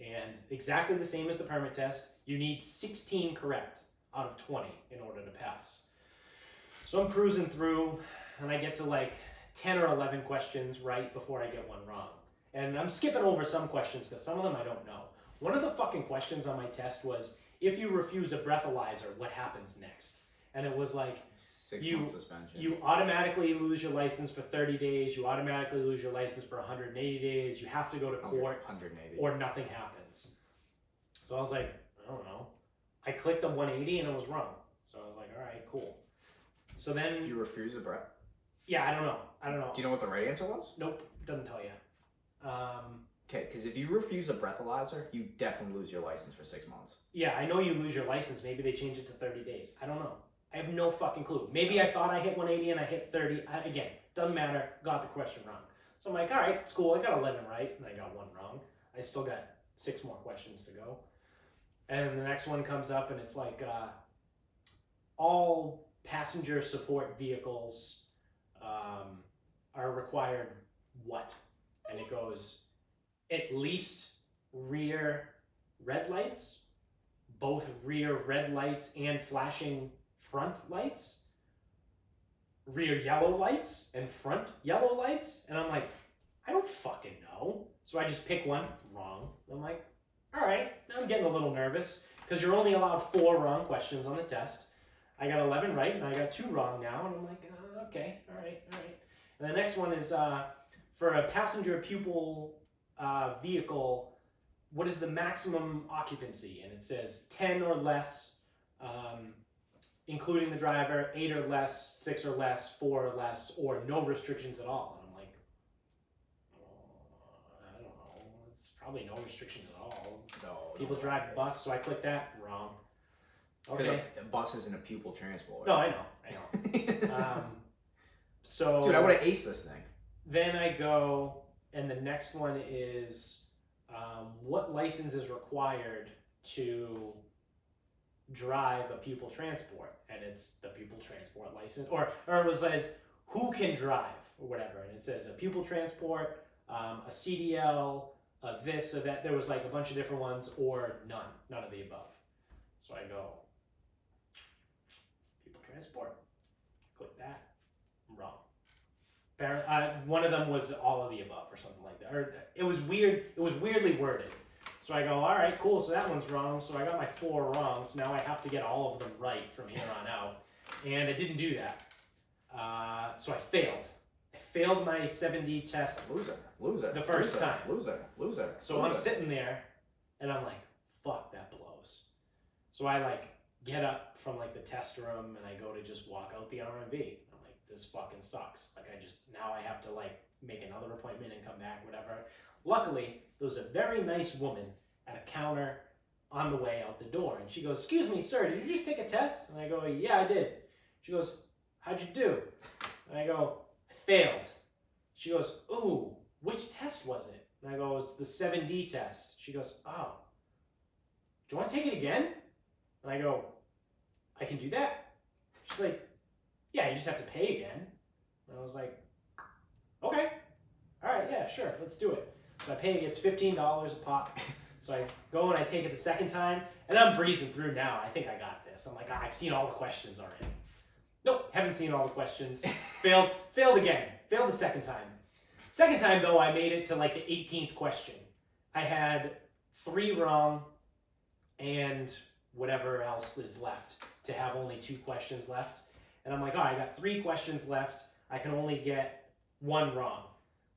And exactly the same as the permit test, you need 16 correct out of 20 in order to pass. So I'm cruising through and I get to like 10 or 11 questions right before I get one wrong. And I'm skipping over some questions because some of them I don't know. One of the fucking questions on my test was, if you refuse a breathalyzer, what happens next? And it was like 6 months suspension. You automatically lose your license for 30 days. You automatically lose your license for 180 days. You have to go to court 180. or nothing happens. So I was like, I don't know. I clicked the 180 and it was wrong. So I was like, all right, cool. So then... If you refuse a breath? Yeah, I don't know. Do you know what the right answer was? Nope, doesn't tell you. Okay, because if you refuse a breathalyzer, you definitely lose your license for 6 months. Yeah, I know you lose your license. Maybe they change it to 30 days. I don't know. I have no fucking clue. Maybe I thought I hit 180 and I hit 30. Again, doesn't matter. Got the question wrong. So I'm like, all right, it's cool. I got 11 right and I got 1 wrong. I still got 6 more questions to go. And the next one comes up and it's like, all passenger support vehicles are required what? And it goes, at least rear red lights, both rear red lights and flashing front lights, rear yellow lights and front yellow lights. And I'm like, I don't fucking know. So I just pick one wrong. I'm like, all right, now I'm getting a little nervous because you're only allowed 4 wrong questions on the test. I got 11 right and I got 2 wrong now. And I'm like, okay, all right. And the next one is for a passenger pupil vehicle, what is the maximum occupancy? And it says 10 or less, including the driver, 8 or less, 6 or less, 4 or less, or no restrictions at all. And I'm like, I don't know. It's probably no restrictions at all. No. People drive bus, so I clicked that wrong. Okay. A bus isn't a pupil transport. No, I know. So dude, I would have aced this thing. Then I go, and the next one is what license is required to drive a pupil transport? And it's the pupil transport license. Or it was says, who can drive or whatever, and it says a pupil transport, a CDL, this or that. There was like a bunch of different ones, or none of the above. So I go, pupil transport, click that, I'm wrong. One of them was all of the above or something like that. Or it was weird. It was weirdly worded. So I go, all right, cool. So that one's wrong. So I got my 4 wrong. So now I have to get all of them right from here on out. And I didn't do that. So I failed. I failed my 7D test. Loser. The first time. Loser. So I'm sitting there, and I'm like, fuck, that blows. So I like get up from like the test room, and I go to just walk out the RMV. This fucking sucks. Like now I have to like make another appointment and come back, whatever. Luckily, there was a very nice woman at a counter on the way out the door. And she goes, excuse me, sir, did you just take a test? And I go, yeah, I did. She goes, how'd you do? And I go, I failed. She goes, ooh, which test was it? And I go, it's the 7D test. She goes, oh, do you want to take it again? And I go, I can do that. She's like, yeah, you just have to pay again. And I was like, okay. All right, yeah, sure, let's do it. So I pay, it's $15 a pop. So I go and I take it the second time, and I'm breezing through now. I think I got this. I'm like, I've seen all the questions already. Nope, haven't seen all the questions. Failed again. Failed the second time. Second time, though, I made it to like the 18th question. I had 3 wrong and whatever else is left to have only 2 questions left. And I'm like, all right, I got 3 questions left. I can only get 1 wrong.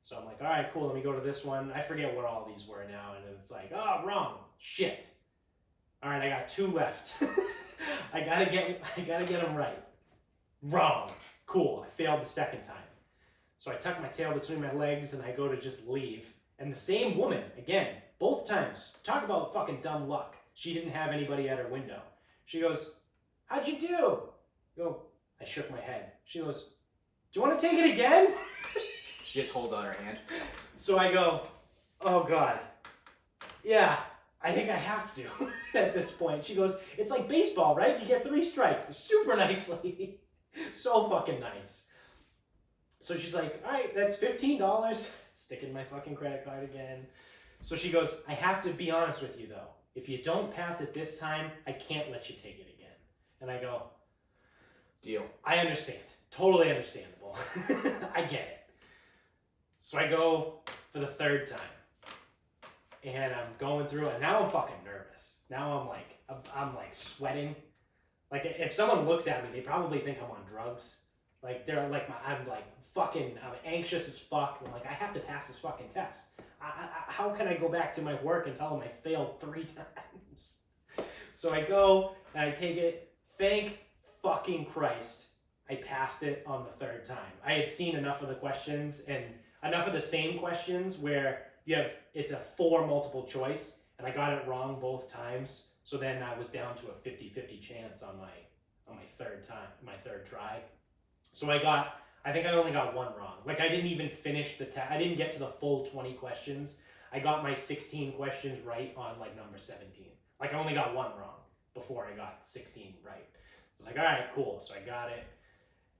So I'm like, all right, cool. Let me go to this one. I forget what all these were now. And it's like, oh, wrong. Shit. All right, I got 2 left. I gotta get them right. Wrong. Cool. I failed the second time. So I tuck my tail between my legs and I go to just leave. And the same woman, again, both times, talk about fucking dumb luck. She didn't have anybody at her window. She goes, how'd you do? I go, I shook my head. She goes, do you want to take it again? She just holds out her hand. So I go, oh God. Yeah, I think I have to at this point. She goes, it's like baseball, right? You get 3 strikes. Super nicely. So fucking nice. So she's like, all right, that's $15. Sticking my fucking credit card again. So she goes, I have to be honest with you though. If you don't pass it this time, I can't let you take it again. And I go, deal. I understand. Totally understandable. I get it. So I go for the 3rd time. And I'm going through it. And now I'm fucking nervous. Now I'm like sweating. Like if someone looks at me, they probably think I'm on drugs. Like they're like, I'm anxious as fuck. I'm like, I have to pass this fucking test. How can I go back to my work and tell them I failed 3 times? So I go and I take it. Thank fucking Christ, I passed it on the 3rd time. I had seen enough of the questions and enough of the same questions where it's a 4 multiple choice, and I got it wrong both times. So then I was down to a 50-50 chance on my 3rd time, my 3rd try. So I think I only got 1 wrong. Like I didn't even finish the test. I didn't get to the full 20 questions. I got my 16 questions right on like number 17. Like I only got 1 wrong before I got 16 right. I was like, all right, cool. So I got it,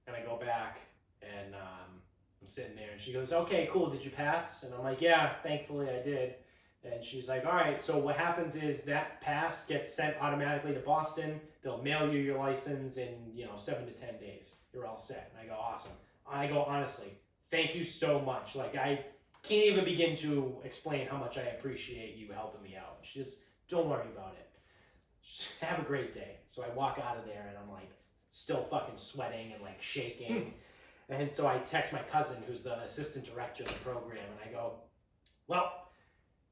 and I go back, and I'm sitting there, and she goes, okay, cool, did you pass? And I'm like, yeah, thankfully I did. And she's like, all right, so what happens is that pass gets sent automatically to Boston. They'll mail you your license in 7 to 10 days. You're all set. And I go, awesome. I go, honestly, thank you so much. Like I can't even begin to explain how much I appreciate you helping me out. She just, don't worry about it. Just have a great day. So I walk out of there, and I'm like still fucking sweating and like shaking. And so I text my cousin, who's the assistant director of the program, and I go, well,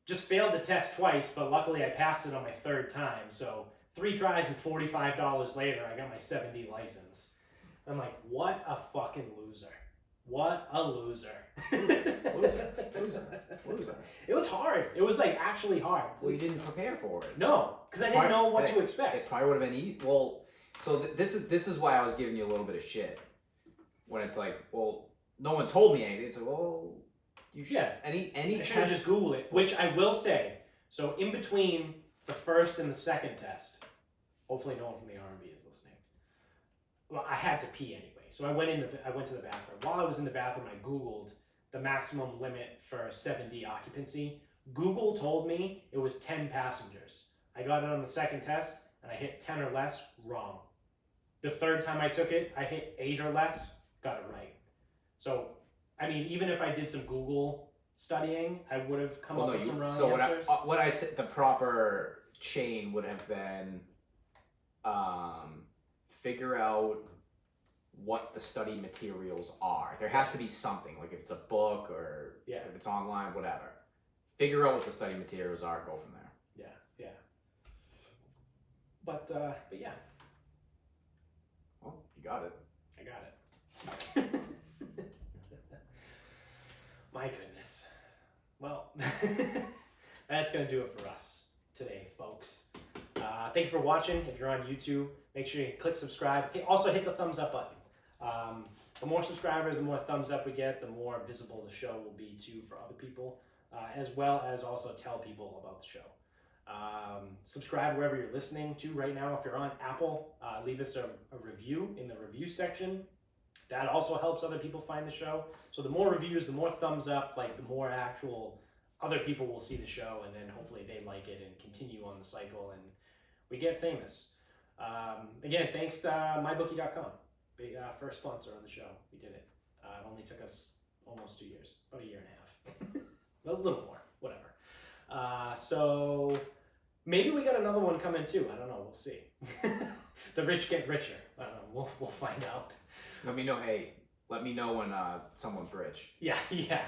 just failed the test twice, but luckily I passed it on my 3rd time. So 3 tries and $45 later, I got my 7D license. I'm like, what a fucking loser. What a loser. Loser. It was hard. It was like actually hard. Well, you didn't prepare for it. No, because I didn't know what to expect. It probably would have been easy. Well, so this is why I was giving you a little bit of shit. When it's like, well, no one told me anything. It's like, well, you should. Yeah. Any I should just Google it, which I will say. So in between the 1st and the 2nd test, hopefully no one from the R&B is listening. well, I had to pee anyway, so I went to the bathroom. While I was in the bathroom, I Googled the maximum limit for 7D occupancy. Google told me it was 10 passengers. I got it on the second test, and I hit 10 or less, wrong. The third time I took it, I hit 8 or less, got it right. So, I mean, even if I did some Google studying, I would have come up with some wrong answers. So what I said, the proper chain would have been figure out what the study materials are. There has to be something, like if it's a book or if it's online, whatever. Figure out what the study materials are, go from there. Yeah. But yeah. Well, you got it. I got it. My goodness. Well, that's going to do it for us today, folks. Thank you for watching. If you're on YouTube, make sure you click subscribe. Also hit the thumbs up button. The more subscribers, the more thumbs up we get, the more visible the show will be too for other people, as well as also tell people about the show. Subscribe wherever you're listening to right now. If you're on Apple, leave us a review in the review section. That also helps other people find the show. So the more reviews, the more thumbs up, like the more actual other people will see the show, and then hopefully they like it and continue on the cycle, and we get famous. Again, thanks to mybookie.com. Big first sponsor on the show. We did it. It only took us almost 2 years, about a year and a half. A little more, whatever. So maybe we got another one coming too. I don't know. We'll see. The rich get richer. I don't know. We'll find out. Let me know. Hey, let me know when someone's rich. Yeah.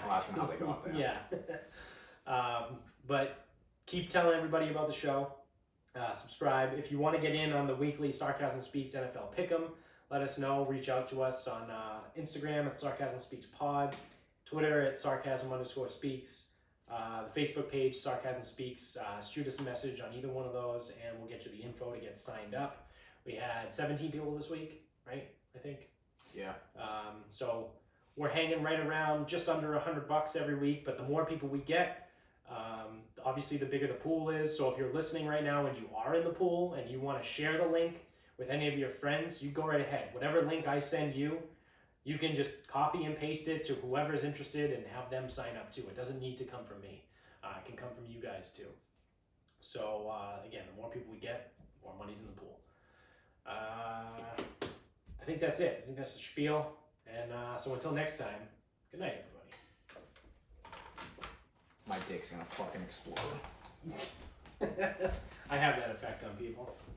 I'll ask them how they got there. Yeah. But keep telling everybody about the show. Subscribe. If you want to get in on the weekly Sarcasm Speaks NFL Pick'em, let us know. Reach out to us on Instagram at Sarcasm Speaks Pod, Twitter at Sarcasm_Speaks, the Facebook page Sarcasm Speaks. Shoot us a message on either one of those, and we'll get you the info to get signed up. We had 17 people this week, right? I think. Yeah. So we're hanging right around just under $100 every week, but the more people we get, obviously the bigger the pool is. So if you're listening right now and you are in the pool and you want to share the link with any of your friends, you go right ahead. Whatever link I send you, you can just copy and paste it to whoever's interested and have them sign up too. It doesn't need to come from me. It can come from you guys too. So again, the more people we get, the more money's in the pool. I think that's it. I think that's the spiel. And so until next time, good night, everybody. My dick's gonna fucking explode. I have that effect on people.